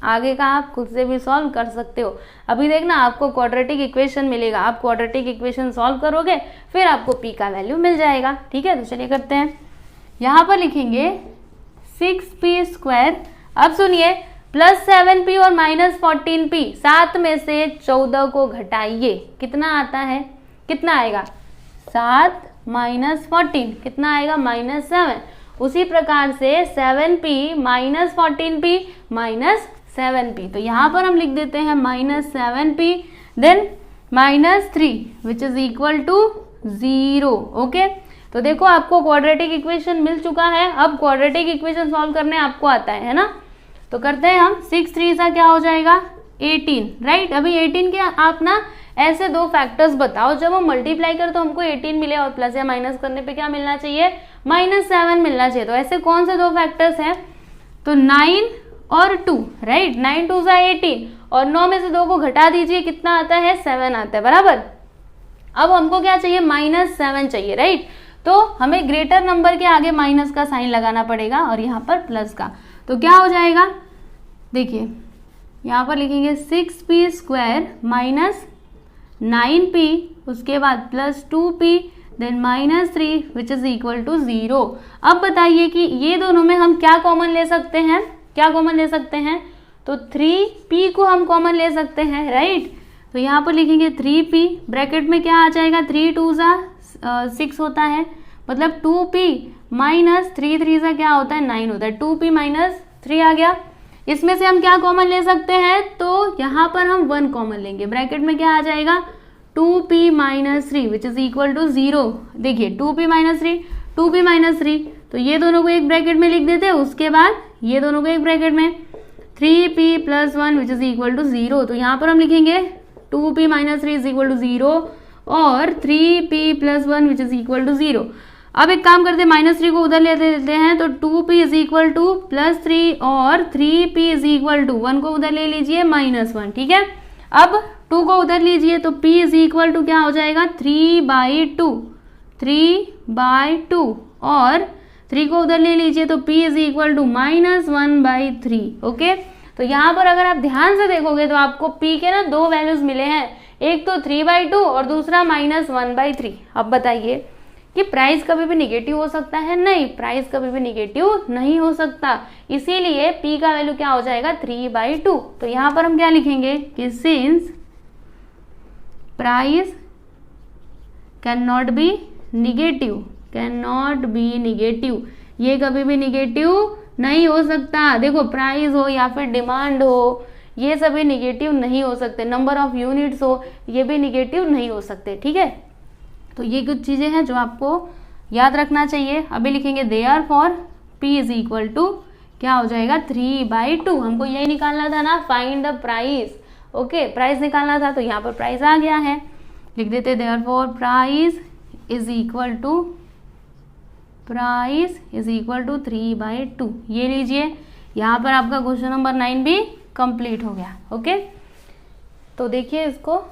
आगे का आप खुद से भी सॉल्व कर सकते हो। अभी देखना आपको क्वाड्रेटिक इक्वेशन मिलेगा, आप क्वाड्रेटिक इक्वेशन सॉल्व करोगे फिर आपको p का वैल्यू मिल जाएगा, ठीक है। तो चलिए करते हैं, यहाँ पर लिखेंगे 6p स्क्वायर, अब सुनिए प्लस 7p और -14p, 7 में से 14 को घटाइए, कितना आता है, कितना आएगा, 7 -14 कितना आएगा, -7। उसी प्रकार से 7p -14p -7p, तो यहाँ पर हम लिख देते हैं -7p then -3 which is equal to 0, okay. तो देखो आपको क्वाड्रेटिक इक्वेशन मिल चुका है, अब क्वाड्रेटिक इक्वेशन सॉल्व करने आपको आता है ना, तो करते हैं हम। 6 3 सा क्या हो जाएगा 18, राइट। अभी 18 के आप ना ऐसे दो फैक्टर्स बताओ, जब हम मल्टीप्लाई कर तो हमको 18 मिले और प्लस या माइनस करने पे क्या मिलना चाहिए, -7 मिलना चाहिए। तो ऐसे कौन से दो फैक्टर्स हैं, तो 9 और 2, राइट। 9 2 सा 18 और 9 में से 2 को घटा दीजिए, कितना आता है, 7 आता है, बराबर। अब हमको क्या चाहिए, -7 चाहिए, राइट। तो हमें ग्रेटर नंबर के आगे माइनस का साइन लगाना पड़ेगा और यहाँ पर प्लस का, तो क्या हो जाएगा, देखिए यहाँ पर लिखेंगे 6p स्क्वायर -9p, उसके बाद plus 2p then -3 which is equal to 0। अब बताइए कि ये दोनों में हम क्या कॉमन ले सकते हैं, क्या कॉमन ले सकते हैं, तो 3p को हम कॉमन ले सकते हैं, राइट। तो यहाँ पर लिखेंगे 3p, ब्रैकेट में क्या आ जाएगा, 3 2 6 होता है, मतलब 2p माइनस 3 3 क्या होता है, 9 होता है, 2p माइनस 3 आ गया। इसमें से हम क्या कॉमन ले सकते हैं, तो यहाँ पर हम 1 कॉमन लेंगे, ब्रैकेट में क्या आ जाएगा, 2p minus 3 which is equal to 0। देखिए 2p माइनस 3, 2p माइनस 3, तो ये दोनों को एक ब्रैकेट में लिख देते हैं, उसके बाद ये दोनों को एक ब्रैकेट में, 3p plus 1 which is equal to 0। तो यहाँ पर हम लिखेंगे 2p minus 3 is equal to 0 और 3p plus 1 which is equal to 0। अब एक काम करते हैं, -3 को उधर ले लेते हैं, तो 2p is equal to plus 3 और 3p इज इक्वल टू 1 को उधर ले लीजिए -1, ठीक है। अब 2 को उधर लीजिए, तो p इज इक्वल टू क्या हो जाएगा, 3/2 और 3 को उधर ले लीजिए, तो p is equal to -1/3। Okay, तो यहाँ पर अगर आप ध्यान से देखोगे तो आपको p के ना 2 वैल्यूज मिले हैं, एक तो 3/2 और दूसरा -1/3। अब बताइए कि प्राइस कभी भी निगेटिव हो सकता है, नहीं, प्राइस कभी भी निगेटिव नहीं हो सकता, इसीलिए p का वैल्यू क्या हो जाएगा, 3/2। तो यहाँ पर हम क्या लिखेंगे कि since price can not be negative, ये कभी भी निगेटिव नहीं हो सकता। देखो प्राइस हो या फिर डिमांड हो, ये सभी निगेटिव नहीं हो सकते, नंबर ऑफ यूनिट्स हो, ये भी निगेटिव नहीं हो सकते, ठीक है। तो ये कुछ चीजें हैं जो आपको याद रखना चाहिए। अभी लिखेंगे therefore p is equal to क्या हो जाएगा, 3/2। हमको यही निकालना था ना, find the price. Okay, price निकालना था, तो यहाँ पर प्राइस आ गया है, लिख देते therefore price is equal to 3/2। ये लीजिए, यहाँ पर आपका क्वेश्चन नंबर 9 भी कंप्लीट हो गया। ओके, तो देखिए इसको,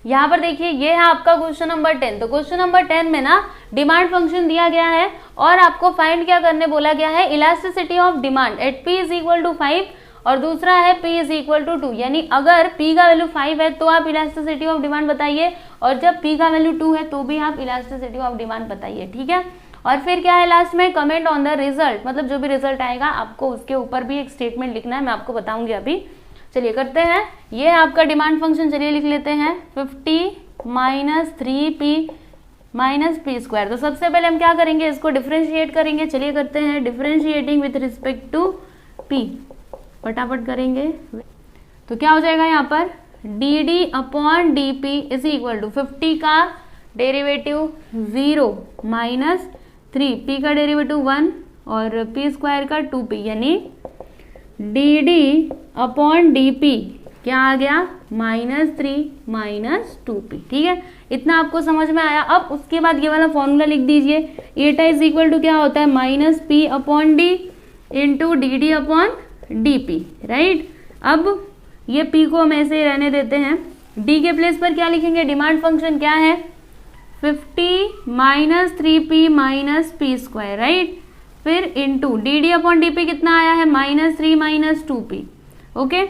यहाँ पर देखिए ये है आपका क्वेश्चन नंबर 10। तो क्वेश्चन नंबर 10 में ना डिमांड फंक्शन दिया गया है और आपको फाइंड क्या करने बोला गया है, elasticity of demand at p is equal to 5 और दूसरा है p इज इक्वल टू 2। यानी अगर p का वैल्यू 5 है तो आप इलास्टिसिटी ऑफ डिमांड बताइए, और जब p का वैल्यू 2 है तो भी आप इलास्टिसिटी ऑफ डिमांड बताइए, ठीक है। और फिर क्या है लास्ट में, कमेंट ऑन द रिजल्ट, मतलब जो भी रिजल्ट आएगा आपको उसके ऊपर भी एक स्टेटमेंट लिखना है, मैं आपको बताऊंगी अभी। चलिए करते हैं, ये है आपका डिमांड फंक्शन, चलिए लिख लेते हैं 50 माइनस 3p माइनस p²। तो सबसे पहले हम क्या करेंगे, इसको डिफरेंशिएट करेंगे। चलिए करते हैं differentiating with respect to p, फटाफट करेंगे। तो क्या हो जाएगा यहाँ पर, dd/dp इज इक्वल टू 50 का डेरिवेटिव 0 माइनस 3, p का डेरिवेटिव 1 और p² का 2p, यानी dd/dp क्या आ गया, -3 माइनस 2p, ठीक है। इतना आपको समझ में आया। अब उसके बाद ये वाला फॉर्मूला लिख दीजिए, एटा इज इक्वल टू क्या होता है, -p/d इंटू dd/dp, राइट। अब ये p को हम ऐसे रहने देते हैं, d के प्लेस पर क्या लिखेंगे, डिमांड फंक्शन क्या है, 50 minus 3p minus p², right. फिर इंटू dd/dp कितना आया है, -3 माइनस 2p। ओके,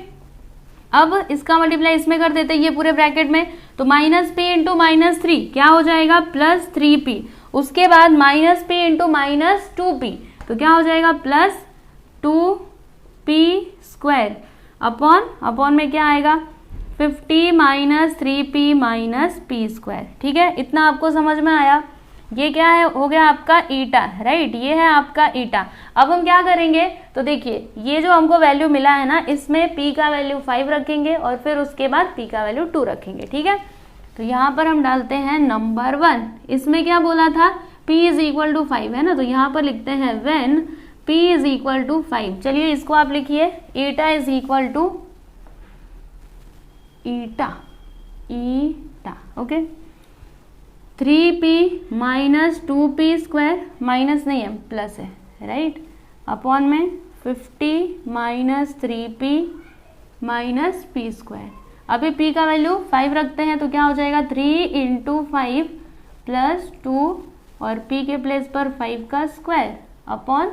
अब इसका मल्टीप्लाई इसमें कर देते हैं, ये पूरे ब्रैकेट में, तो -p इंटू -3 क्या हो जाएगा, +3p। उसके बाद -p इंटू -2p, तो क्या हो जाएगा, +2p² अपॉन में क्या आएगा, 50 माइनस 3p माइनस p², ठीक है। इतना आपको समझ में आया। ये क्या है, हो गया आपका ईटा, राइट, ये है आपका ईटा। अब हम क्या करेंगे, तो देखिए ये जो हमको वैल्यू मिला है ना, इसमें p का वैल्यू 5 रखेंगे और फिर उसके बाद p का वैल्यू 2 रखेंगे, ठीक है। तो यहाँ पर हम डालते हैं नंबर 1, इसमें क्या बोला था, p इज इक्वल टू 5 है ना, तो यहाँ पर लिखते हैं when p is equal to 5। चलिए इसको आप लिखिए, eta is equal to eta, okay, 3p minus 2p², minus नहीं है प्लस है, राइट, अपॉन में 50 माइनस 3p माइनस p²। अभी p का वैल्यू 5 रखते हैं तो क्या हो जाएगा, 3 इंटू 5 प्लस 2 और p के प्लेस पर 5 का square upon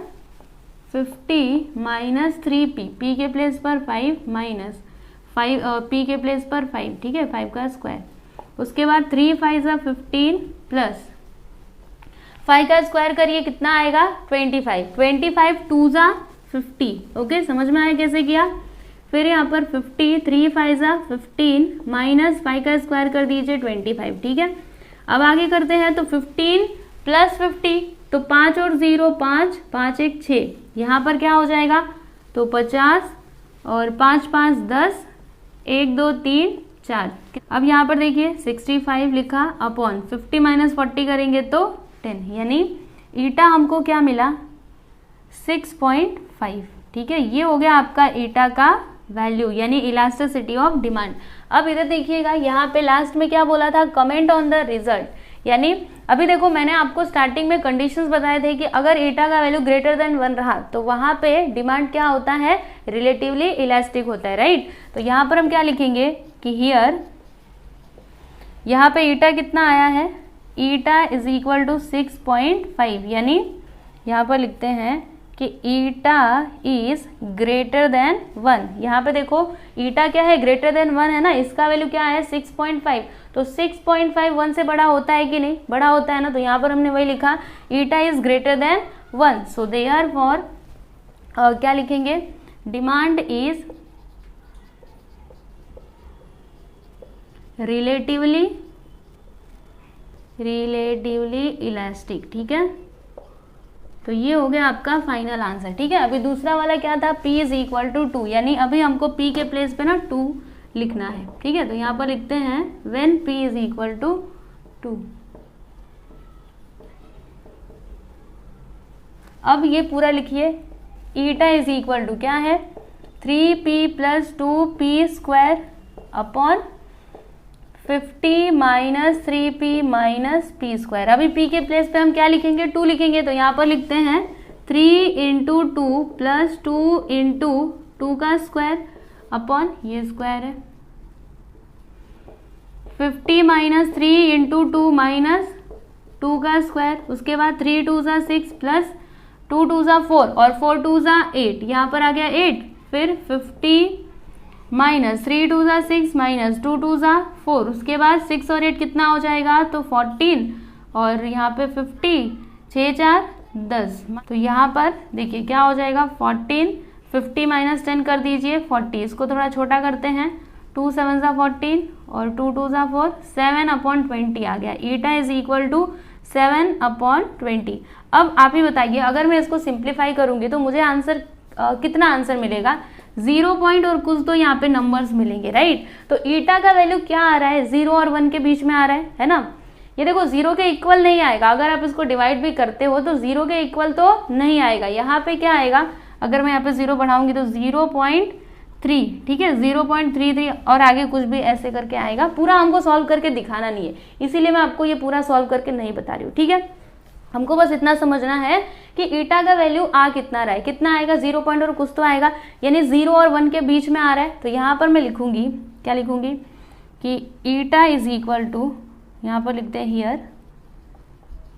50 minus 3p, p के प्लेस पर 5 माइनस 5 p के प्लेस पर 5, ठीक है, 5 का स्क्वायर। उसके बाद 3 5 15 प्लस 5 का स्क्वायर करिए कितना आएगा 25, 25 2 जा 50। ओके, समझ में आया कैसे किया। फिर यहाँ पर 50, 3 5 जा 15 माइनस 5 का स्क्वायर कर दीजिए 25। ठीक है, अब आगे करते हैं तो 15 प्लस 50, तो 5 और 0 5, 5 1 6, यहाँ पर क्या हो जाएगा तो 50 और 5 5 10, 1 2 3 4। अब यहाँ पर देखिए 65 लिखा अपॉन 50 माइनस 40 करेंगे तो 10, यानी ईटा हमको क्या मिला 6.5। ठीक है, ये हो गया आपका ईटा का वैल्यू यानी इलास्टिसिटी ऑफ डिमांड। अब इधर देखिएगा, यहाँ पे लास्ट में क्या बोला था, कमेंट ऑन द रिजल्ट। यानी अभी देखो मैंने आपको स्टार्टिंग में कंडीशंस बताए थे कि अगर ईटा का वैल्यू ग्रेटर देन 1 रहा तो वहां पे डिमांड क्या होता है, रिलेटिवली इलास्टिक होता है, राइट। तो यहाँ पर हम क्या लिखेंगे कि हियर, यहाँ पे ईटा कितना आया है, ईटा इज इक्वल टू 6.5, यानी यहाँ पर लिखते हैं कि ईटा इज ग्रेटर देन 1। यहाँ पे देखो ईटा क्या है, ग्रेटर देन 1 है ना, इसका वैल्यू क्या है 6.5। तो 6.5 1 से बड़ा होता है कि नहीं, बड़ा होता है ना। तो यहाँ पर हमने वही लिखा eta is greater than 1, so they are for क्या लिखेंगे, डिमांड इज रिलेटिवली इलास्टिक। ठीक है, तो ये हो गया आपका फाइनल आंसर। ठीक है, अभी दूसरा वाला क्या था, P इज इक्वल टू 2, यानी अभी हमको P के प्लेस पे ना 2 लिखना है। ठीक है, तो यहाँ पर लिखते हैं when P is equal to 2। अब ये पूरा लिखिए, ईटा इज इक्वल टू क्या है 3P plus 2P square upon 50 minus 3P minus P square. अभी P के प्लेस पे हम क्या लिखेंगे, 2 लिखेंगे। तो यहाँ पर लिखते हैं 3 इंटू 2 प्लस 2 इंटू 2 का स्क्वायर अपॉन ये स्क्वायर है 50 माइनस 3 इंटू 2 माइनस 2 का स्क्वायर। उसके बाद 3 2 ज़ा 6 प्लस 2 2 ज़ा 4 और 4 2 ज़ा 8, यहाँ पर आ गया 8। फिर 50 माइनस 3 2 ज़ा 6 माइनस 2 2 ज़ा 4, उसके बाद 6 और 8 कितना हो जाएगा तो 14 और यहाँ पे 50, 6 4 10। तो यहाँ पर देखिए क्या हो जाएगा 14, 50 माइनस 10 कर दीजिए 40, इसको थोड़ा छोटा करते हैं 2 7 ज़ा 14 और 2 2 ज़ा 4, 7/20 आ गया। Eta is equal to 7/20। अब आप ही बताइए अगर मैं इसको सिंप्लीफाई करूँगी तो मुझे आंसर कितना आंसर मिलेगा, 0 पॉइंट और कुछ तो यहाँ पे नंबर्स मिलेंगे, राइट। तो ईटा का वैल्यू क्या आ रहा है, 0 और 1 के बीच में आ रहा है ना। ये देखो 0 के इक्वल नहीं आएगा, अगर आप इसको डिवाइड भी करते हो तो 0 के इक्वल तो नहीं आएगा। यहाँ पे क्या आएगा, अगर मैं यहाँ पे 0 बढ़ाऊंगी तो 0.3, ठीक है 0.33 और आगे कुछ भी ऐसे करके आएगा। पूरा हमको सॉल्व करके दिखाना नहीं है, इसीलिए मैं आपको ये पूरा सॉल्व करके नहीं बता रही हूँ। ठीक है, हमको बस इतना समझना है कि ईटा का वैल्यू आ कितना रहा है, कितना आएगा 0 पॉइंट और कुछ तो आएगा, यानी 0 और 1 के बीच में आ रहा है। तो यहाँ पर मैं लिखूंगी, क्या लिखूंगी कि ईटा इज इक्वल टू, यहाँ पर लिखते हैं here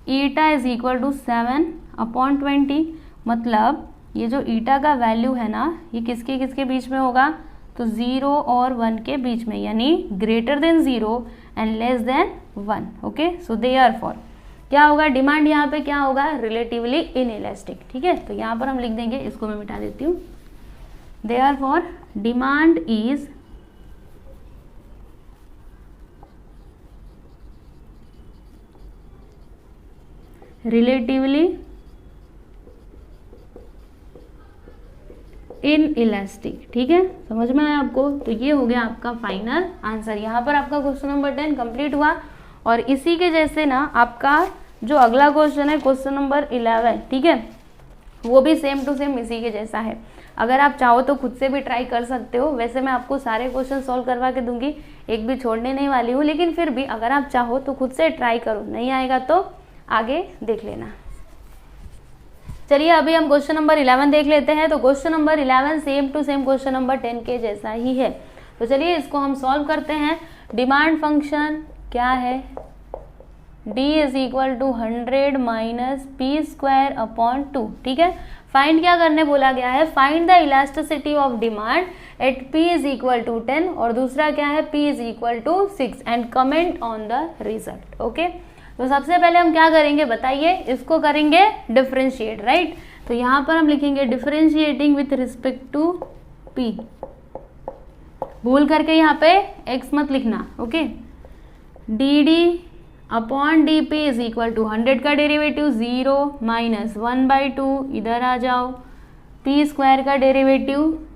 eta is equal to 7/20। मतलब ये जो ईटा का वैल्यू है ना, ये किसके किसके बीच में होगा तो 0 और 1 के बीच में, यानी greater than 0 and less than 1। Okay, so they are for क्या होगा, डिमांड यहाँ पे क्या होगा, रिलेटिवली इनइलास्टिक। ठीक है, तो यहाँ पर हम लिख देंगे, इसको मैं मिटा देती हूँ, therefore demand is relatively inelastic. ठीक है, समझ में आया आपको। तो ये हो गया आपका फाइनल आंसर। यहाँ पर आपका क्वेश्चन नंबर 10 कंप्लीट हुआ। और इसी के जैसे ना आपका जो अगला क्वेश्चन है क्वेश्चन नंबर 11, ठीक है, वो भी सेम टू सेम इसी के जैसा है। अगर आप चाहो तो खुद से भी ट्राई कर सकते हो। वैसे मैं आपको सारे क्वेश्चन सॉल्व करवा के दूंगी, एक भी छोड़ने नहीं वाली हूँ, लेकिन फिर भी अगर आप चाहो तो खुद से ट्राई करो, नहीं आएगा तो आगे देख लेना। चलिए अभी हम क्वेश्चन नंबर 11 देख लेते हैं। तो question number 11 same to same question number 10 के जैसा ही है। तो चलिए इसको हम सॉल्व करते हैं। डिमांड फंक्शन क्या है, D is equal to 100 minus P square upon 2। ठीक है, फाइंड क्या करने बोला गया है, find the elasticity of demand at P is equal to 10 और दूसरा क्या है P is equal to 6 and comment on the result. Okay, तो सबसे पहले हम क्या करेंगे बताइए, इसको करेंगे डिफरेंशिएट, राइट। तो यहाँ पर हम लिखेंगे differentiating with respect to p, भूल करके यहाँ पे x मत लिखना, okay. dd upon dp is equal to 100 का डेरिवेटिव 0 माइनस 1/2, इधर आ जाओ, p स्क्वायर का डेरिवेटिव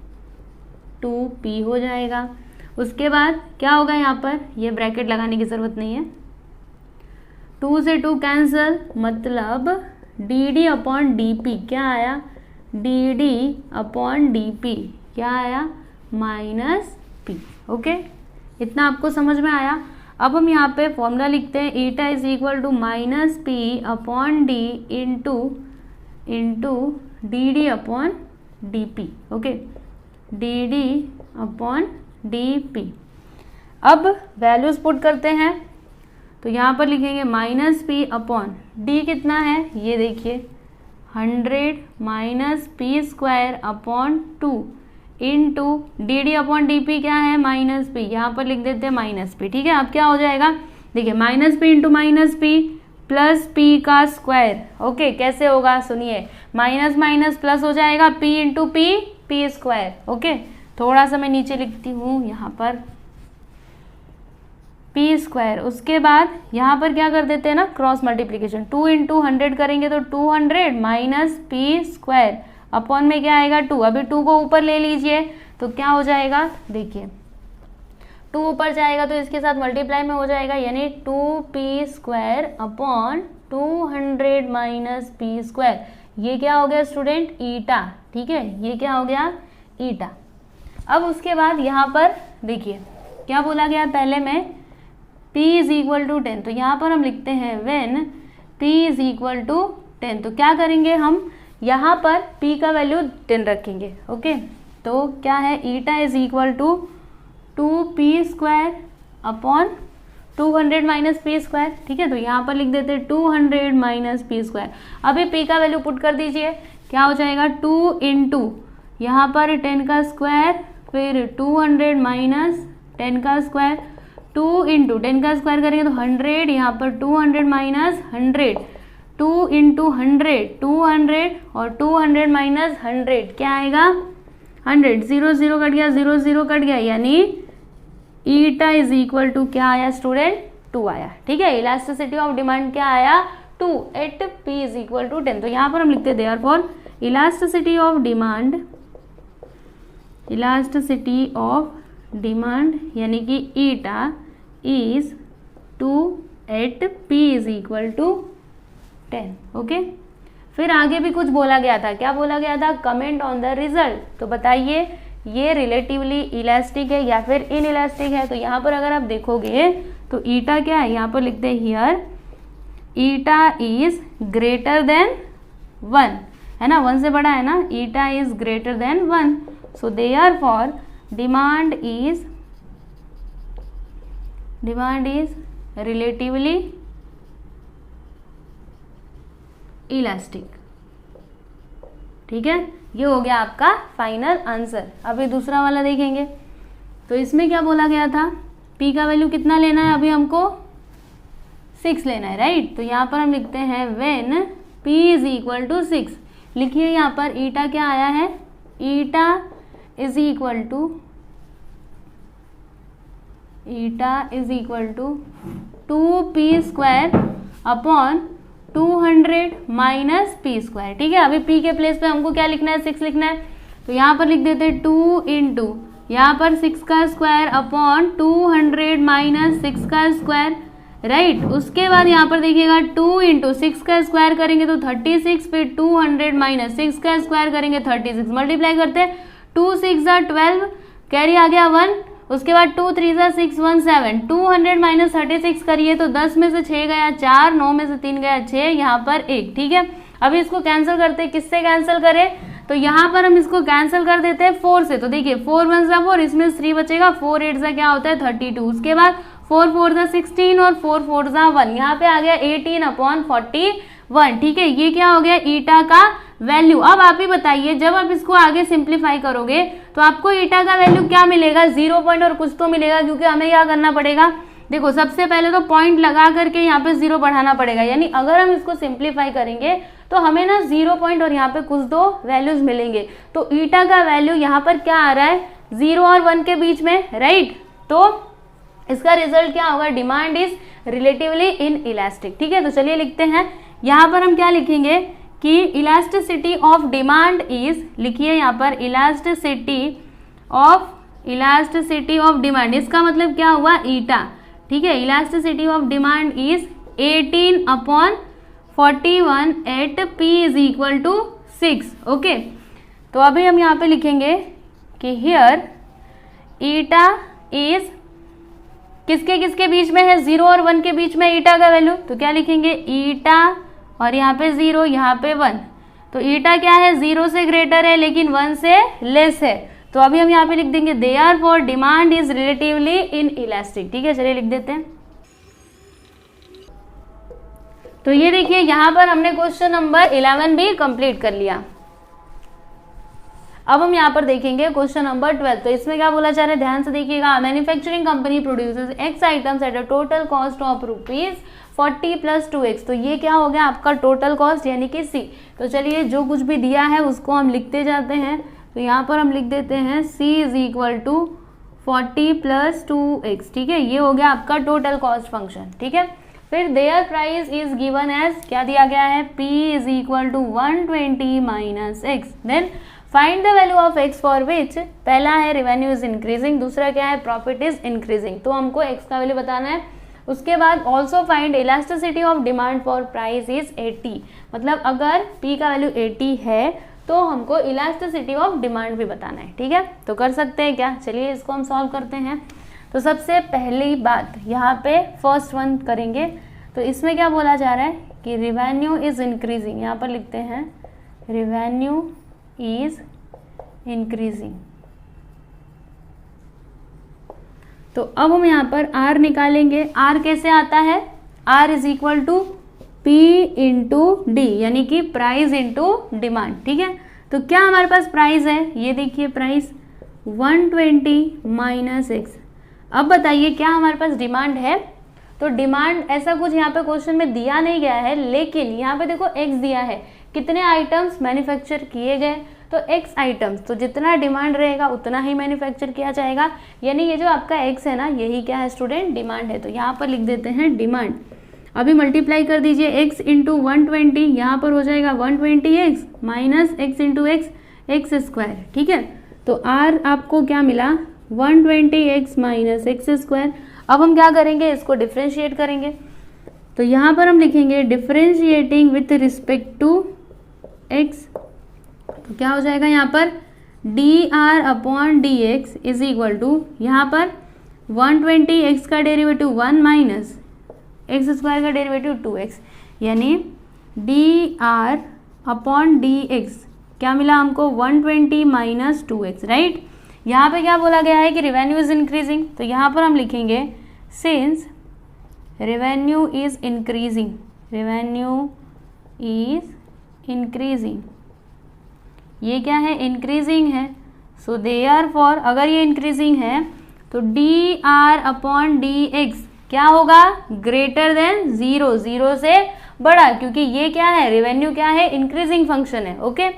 2p हो जाएगा। उसके बाद क्या होगा, यहाँ पर ये ब्रैकेट लगाने की ज़रूरत नहीं है, 2 से 2 कैंसल, मतलब dd अपॉन dp क्या आया, dd अपॉन dp क्या आया, माइनस p, ओके। इतना आपको समझ में आया। अब हम यहाँ पे फॉर्मूला लिखते हैं, eta is equal to minus p upon d into dd upon dp, okay, dd upon dp। अब वैल्यूज पुट करते हैं, तो यहाँ पर लिखेंगे माइनस p अपॉन d कितना है, ये देखिए 100 minus p square upon 2 into D upon dp क्या है, माइनस p, यहाँ पर लिख देते हैं माइनस p, ठीक है। अब क्या हो जाएगा, देखिए minus p into minus p plus p का स्क्वायर, ओके। कैसे होगा सुनिए, माइनस माइनस प्लस हो जाएगा, p into p square, okay. थोड़ा सा मैं नीचे लिखती हूँ यहाँ पर p स्क्वायर। उसके बाद यहाँ पर क्या कर देते हैं ना, क्रॉस मल्टीप्लीकेशन, 2 इंटू 100 करेंगे तो 200 माइनस p स्क्वायर अपॉन में क्या आएगा 2, अभी 2 को ऊपर ले लीजिए तो क्या हो जाएगा, देखिए 2 ऊपर जाएगा तो इसके साथ मल्टीप्लाई में हो जाएगा, यानी 2p square upon 200 minus p square, ये क्या हो गया स्टूडेंट, ईटा, ठीक है, ये क्या हो गया, ईटा। अब उसके बाद यहाँ पर देखिए क्या बोला गया पहले में, p इज इक्वल टू 10, तो यहाँ पर हम लिखते हैं when p is equal to 10, तो क्या करेंगे हम, यहाँ पर p का वैल्यू 10 रखेंगे, ओके। तो क्या है, eta is equal to 2p square upon 200 minus p square, ठीक है। तो यहाँ पर लिख देते हैं 200 माइनस p स्क्वायर। अभी p का वैल्यू पुट कर दीजिए, क्या हो जाएगा, 2 इंटू यहाँ पर 10 का स्क्वायर, फिर 200 माइनस 10 का स्क्वायर, 2 इंटू 10 का स्क्वायर करेंगे तो 100, यहाँ पर 200 माइनस 100, 2 इंटू 100 200 और 200 माइनस 100 क्या आएगा, 100, 0 0 कट गया, 0 0 कट गया, यानी ईटा इज इक्वल टू क्या आया स्टूडेंट, 2 आया, ठीक है। इलास्टिसिटी ऑफ डिमांड क्या आया, 2 at p is equal to 10। तो यहाँ पर हम लिखते हैं therefore elasticity of demand, elasticity of demand यानी कि eta is 2 at p is equal to 10, okay. फिर आगे भी कुछ बोला गया था, क्या बोला गया था, कमेंट ऑन द रिजल्ट। तो बताइए ये रिलेटिवली इलास्टिक है या फिर इन इलास्टिक है। तो यहाँ पर अगर आप देखोगे तो ईटा क्या है, यहाँ पर लिखते हैं here eta is greater than 1, है ना, 1 से बड़ा है ना, ईटा is greater than 1, so therefore demand is relatively elastic, ठीक है। ये हो गया आपका फाइनल आंसर। अभी दूसरा वाला देखेंगे, तो इसमें क्या बोला गया था, p का वैल्यू कितना लेना है, अभी हमको 6 लेना है, राइट। तो यहाँ पर हम लिखते हैं when p is equal to 6, लिखिए यहाँ पर ईटा क्या आया है, eta is equal to 2p square upon 200 minus p square, ठीक है। अभी p के प्लेस पे हमको क्या लिखना है, 6 लिखना है। तो यहाँ पर लिख देते हैं 2 इंटू यहाँ पर 6 का स्क्वायर अपॉन 200 माइनस 6 का स्क्वायर, राइट। उसके बाद यहाँ पर देखिएगा 2 इंटू 6 का स्क्वायर करेंगे तो 36, फिर 200 माइनस 6 का स्क्वायर करेंगे 36, मल्टीप्लाई करते हैं 2 6 12, कैरी आ गया 1, उसके बाद 2 3 6 1 7, 200 माइनस 36 करिए तो 10 में से 6 गया 4, 9 में से 3 गया 6, यहाँ पर 1, ठीक है। अभी इसको कैंसिल करते हैं, किससे कैंसिल करें, तो यहाँ पर हम इसको कैंसिल कर देते हैं 4 से। तो देखिए 4 1 4, इसमें 3 बचेगा, 4 8 क्या होता है 32, उसके बाद 4 4 16 और 4 4 1, यहाँ पे आ गया 18/41, ठीक है। ये क्या हो गया, ईटा का वैल्यू। अब आप ही बताइए, जब आप इसको आगे सिंप्लीफाई करोगे तो आपको ईटा का वैल्यू क्या मिलेगा, 0 पॉइंट और कुछ तो मिलेगा, क्योंकि हमें क्या करना पड़ेगा, देखो सबसे पहले तो पॉइंट लगा करके यहाँ पे 0 बढ़ाना पड़ेगा, यानी अगर हम इसको सिंप्लीफाई करेंगे तो हमें ना 0 पॉइंट और यहाँ पे कुछ दो वैल्यूज मिलेंगे। तो ईटा का वैल्यू यहाँ पर क्या आ रहा है, 0 और 1 के बीच में, राइट। तो इसका रिजल्ट क्या होगा, demand is relatively in elastic. ठीक है, तो चलिए लिखते हैं। यहाँ पर हम क्या लिखेंगे कि इलास्टिसिटी ऑफ डिमांड इज, लिखिए यहाँ पर इलास्टिसिटी ऑफ डिमांड, इसका मतलब क्या हुआ, ईटा। ठीक है, elasticity of demand is 18/41 at P is equal to 6। Okay, तो अभी हम यहाँ पे लिखेंगे कि हियर ईटा इज किसके किसके बीच में है, 0 और 1 के बीच में ईटा का वैल्यू। तो क्या लिखेंगे, ईटा और यहाँ पे 0, यहाँ पे 1। तो ईटा क्या है, 0 से ग्रेटर है लेकिन 1 से लेस है। तो अभी हम यहाँ पे लिख देंगे therefore demand is relatively in elastic. ठीक है, चलिए लिख देते हैं। तो ये देखिए यहाँ पर हमने क्वेश्चन नंबर 11 भी कंप्लीट कर लिया। अब हम यहाँ पर देखेंगे क्वेश्चन नंबर 12। तो इसमें क्या बोला जा रहा है, ध्यान से देखिएगा। Manufacturing company produces x items at a total cost of ₹40 + 2x। तो ये क्या हो गया आपका टोटल कॉस्ट यानी कि C। तो चलिए जो कुछ भी दिया है उसको हम लिखते जाते हैं। तो यहाँ पर हम लिख देते हैं C is equal to 40 + 2x। ठीक है, ये हो गया आपका टोटल कॉस्ट फंक्शन। ठीक है, फिर there price is given as, क्या दिया गया है, P is equal to 120 - x। Then find the value of x for which, पहला है रेवेन्यू इज इंक्रीजिंग, दूसरा क्या है, प्रॉफिट इज इंक्रीजिंग। तो हमको x का वैल्यू बताना है। उसके बाद also find elasticity of demand for price is 80। मतलब अगर P का वैल्यू 80 है तो हमको इलास्टिसिटी ऑफ डिमांड भी बताना है। ठीक है, तो कर सकते हैं क्या, चलिए इसको हम सॉल्व करते हैं। तो सबसे पहली बात यहाँ पे फर्स्ट वन करेंगे। तो इसमें क्या बोला जा रहा है कि रेवेन्यू इज इंक्रीजिंग, यहाँ पर लिखते हैं रेवेन्यू इज इंक्रीजिंग। तो अब हम यहाँ पर R निकालेंगे। R कैसे आता है, R is equal to P into D, यानी कि प्राइस इंटू डिमांड। ठीक है, तो क्या हमारे पास प्राइस है, ये देखिए प्राइस 120 - x। अब बताइए क्या हमारे पास डिमांड है। तो डिमांड ऐसा कुछ यहाँ पे क्वेश्चन में दिया नहीं गया है, लेकिन यहाँ पे देखो x दिया है, कितने आइटम्स मैन्युफैक्चर किए गए, तो x आइटम्स, तो जितना डिमांड रहेगा उतना ही मैन्युफैक्चर किया जाएगा। यानी ये जो आपका x है ना, यही क्या है स्टूडेंट, डिमांड है। तो यहाँ पर लिख देते हैं डिमांड। अभी मल्टीप्लाई कर दीजिए x इंटू 120, यहाँ पर हो जाएगा 120x minus x into x square. ठीक है, तो r आपको क्या मिला, 120x माइनस x स्क्वायर। अब हम क्या करेंगे, इसको डिफ्रेंशिएट करेंगे। तो यहाँ पर हम लिखेंगे differentiating with respect to x। तो क्या हो जाएगा यहाँ पर, dr/dx इज इक्वल टू, यहाँ पर 120x का डेरिवेटिव 1 माइनस x स्क्वायर का डेरिवेटिव 2x, यानी dr/dx क्या मिला हमको, 120 - 2x, राइट। यहाँ पे क्या बोला गया है कि रेवेन्यू इज इंक्रीजिंग। तो यहाँ पर हम लिखेंगे since revenue is increasing, revenue is increasing, ये क्या है, इंक्रीजिंग है। सो देयरफॉर अगर ये इंक्रीजिंग है तो dr/dx क्या होगा, ग्रेटर देन 0, 0 से बड़ा, क्योंकि ये क्या है, रेवेन्यू क्या है, इंक्रीजिंग फंक्शन है। ओके,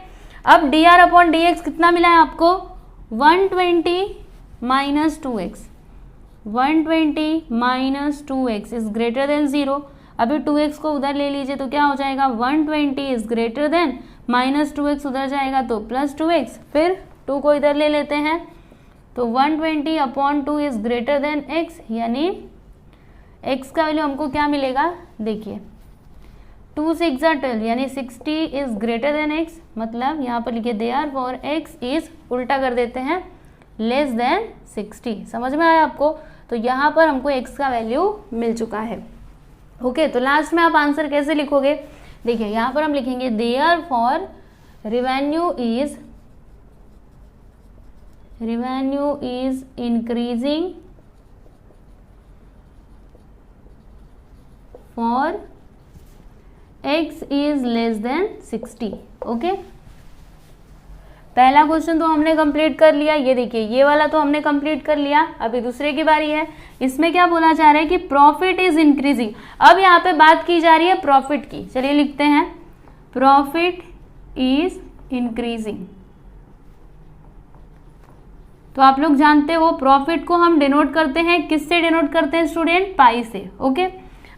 अब dr/dx कितना मिला है आपको, 120 - 2x, 120 - 2x is greater than 0। अभी 2x को उधर ले लीजिए तो क्या हो जाएगा, 120 इज ग्रेटर देन -2x उधर जाएगा तो +2x, फिर 2 को इधर ले लेते हैं तो 120/2 इज ग्रेटर देन x, यानी x का वैल्यू हमको क्या मिलेगा, देखिए 2 × 6 = 12, यानी 60 इज ग्रेटर देन x। मतलब यहाँ पर लिखिए देयरफॉर x इज, उल्टा कर देते हैं, लेस देन 60। समझ में आया आपको। तो यहाँ पर हमको x का वैल्यू मिल चुका है। ओके, तो लास्ट में आप आंसर कैसे लिखोगे, देखिए यहाँ पर हम लिखेंगे therefore revenue is increasing for x is less than 60। Okay, पहला क्वेश्चन तो हमने कंप्लीट कर लिया, ये देखिए ये वाला तो हमने कंप्लीट कर लिया। अभी दूसरे की बारी है। इसमें क्या बोला जा रहा है कि प्रॉफिट इज इंक्रीजिंग। अब यहाँ पे बात की जा रही है प्रॉफिट की। चलिए लिखते हैं प्रॉफिट इज इंक्रीजिंग। तो आप लोग जानते हो प्रॉफिट को हम डिनोट करते हैं, किससे डिनोट करते हैं स्टूडेंट? पाई से। ओके,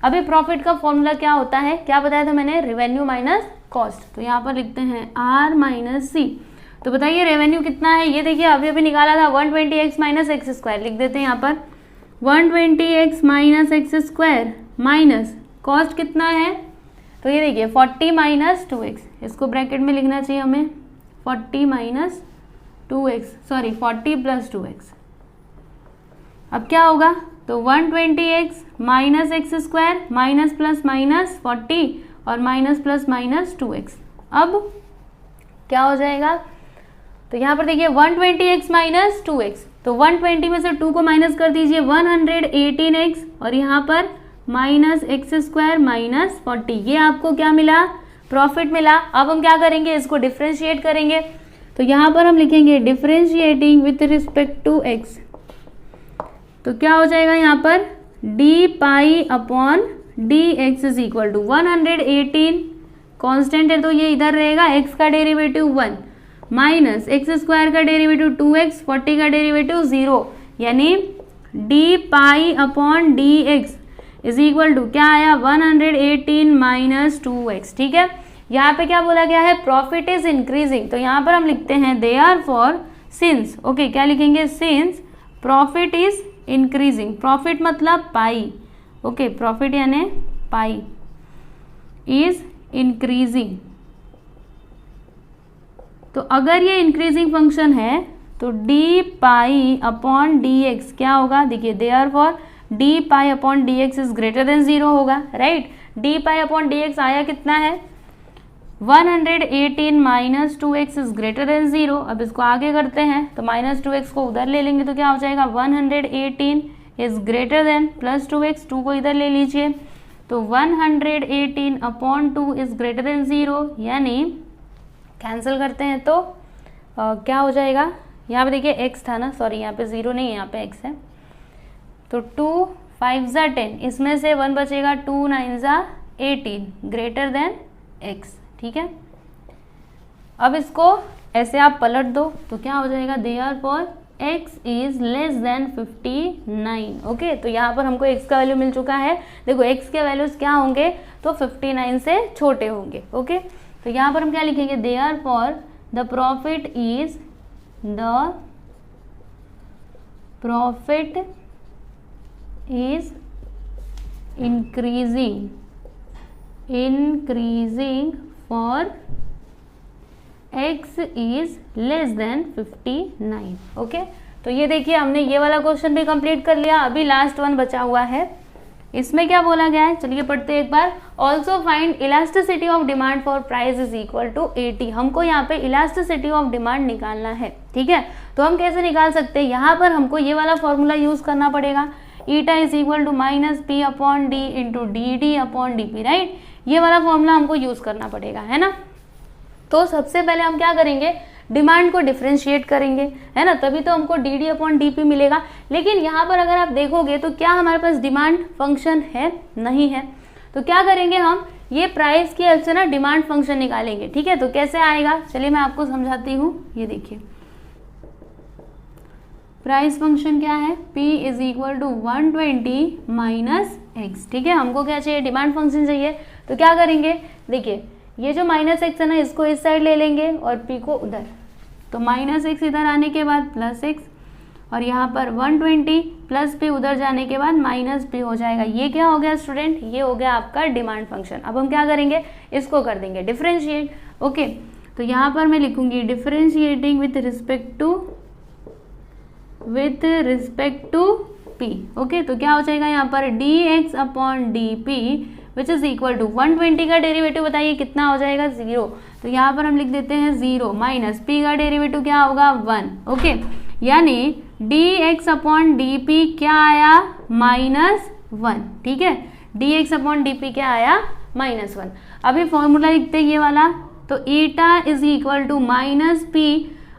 अभी प्रॉफिट का फॉर्मूला क्या होता है, क्या बताया था मैंने? Revenue minus cost. तो यहाँ पर लिखते हैं आर माइनस सी। तो बताइए रेवेन्यू कितना है? ये देखिए अभी अभी निकाला था 120x माइनस एक्स स्क्वायर। लिख देते हैं यहाँ पर 120x minus X square minus cost कितना है? तो ये देखिए 40 माइनस 2x, इसको ब्रैकेट में लिखना चाहिए हमें 40 minus 2x, sorry 40 plus 2x। अब क्या होगा? तो 120x minus X square minus plus minus 40 और माइनस प्लस माइनस 2x। अब क्या हो जाएगा? तो यहाँ पर देखिए 120x माइनस 2x, तो 120 में से 2 को माइनस कर दीजिए 118x और यहाँ पर माइनस एक्स स्क्वायर माइनस 40। ये आपको क्या मिला? प्रॉफिट मिला। अब हम क्या करेंगे? इसको डिफ्रेंशिएट करेंगे। तो यहाँ पर हम लिखेंगे differentiating with respect to x। तो क्या हो जाएगा यहाँ पर? D pi upon D X is equal to 118 constant है तो ये इधर रहेगा, x का डेरिवेटिव 1 माइनस एक्स स्क्वायर का डेरिवेटिव 2x, 40 का डेरिवेटिव 0, यानी D pi upon D X is equal to क्या आया? 118 माइनस 2x। ठीक है, यहाँ पे क्या बोला गया है? Profit is increasing. तो यहाँ पर हम लिखते हैं देयरफॉर सिंस, ओके क्या लिखेंगे? Since profit is increasing. Profit मतलब पाई, ओके प्रॉफिट यानी पाई इज इंक्रीजिंग। तो अगर ये इंक्रीजिंग फंक्शन है तो D pi upon D x क्या होगा? देखिए therefore D pi upon D X is greater than 0 होगा, right. D pi upon D x आया कितना है? 118 minus 2x is greater than 0। अब इसको आगे करते हैं तो माइनस 2x को उधर ले लेंगे तो क्या हो जाएगा? 118 is greater then plus 2x, 2 को इधर ले लीजिए तो 118 अपॉन 2 इज ग्रेटर देन 0, यानी कैंसिल करते हैं तो क्या हो जाएगा? यहाँ पे देखिए x था ना, सॉरी यहाँ पे 0 नहीं है, यहाँ पे x है। तो 2 5 ज़ा 10, इसमें से 1 बचेगा, 2 9 ज़ा 18 ग्रेटर देन x। ठीक है, अब इसको ऐसे आप पलट दो तो क्या हो जाएगा? Therefore x is less than 59। Okay, तो यहाँ पर हमको x का वैल्यू मिल चुका है। देखो x के वैल्यूज क्या होंगे? तो 59 से छोटे होंगे। ओके, तो यहाँ पर हम क्या लिखेंगे? Therefore the profit is increasing for x is less than 59। Okay, तो ये देखिए हमने ये वाला क्वेश्चन भी कंप्लीट कर लिया। अभी लास्ट वन बचा हुआ है। इसमें क्या बोला गया है? चलिए पढ़ते हैं एक बार। Also find elasticity of demand for price is equal to 80। हमको यहाँ पे इलास्टिसिटी ऑफ डिमांड निकालना है। ठीक है, तो हम कैसे निकाल सकते हैं? यहाँ पर हमको ये वाला फॉर्मूला यूज करना पड़ेगा, eta is equal to minus P upon D into D D upon D P, right. ये वाला फॉर्मूला हमको यूज करना पड़ेगा, है ना। तो सबसे पहले हम क्या करेंगे? डिमांड को डिफ्रेंशिएट करेंगे, है ना, तभी तो हमको D D upon D P मिलेगा। लेकिन यहाँ पर अगर आप देखोगे तो क्या हमारे पास डिमांड फंक्शन है? नहीं है। तो क्या करेंगे हम? ये प्राइस की हेल्प से ना डिमांड फंक्शन निकालेंगे। ठीक है, तो कैसे आएगा? चलिए मैं आपको समझाती हूँ। ये देखिए प्राइस फंक्शन क्या है? P is equal to 120 minus x. ठीक है, हमको क्या चाहिए? डिमांड फंक्शन चाहिए। तो क्या करेंगे? देखिए ये जो माइनस एक्स है ना, इसको इस साइड ले लेंगे और P को उधर। तो माइनस एक्स इधर आने के बाद प्लस एक्स और यहाँ पर 120 प्लस P उधर जाने के बाद माइनस P हो जाएगा। ये क्या हो गया स्टूडेंट? ये हो गया आपका डिमांड फंक्शन। अब हम क्या करेंगे? इसको कर देंगे डिफरेंशिएट। ओके, तो यहाँ पर मैं लिखूंगी differentiating with respect to P। Okay, तो क्या हो जाएगा यहाँ पर? dx upon dp which is equal to 120 का डेरिवेटिव बताइए कितना हो जाएगा? 0। तो यहाँ पर हम लिख देते हैं 0 माइनस P का डेरिवेटिव क्या होगा? 1। ओके, यानी dx अपॉन dp क्या आया? -1। ठीक है, dx अपॉन dp क्या आया? -1। अभी फॉर्मूला लिखते हैं ये वाला। तो eta is equal to minus P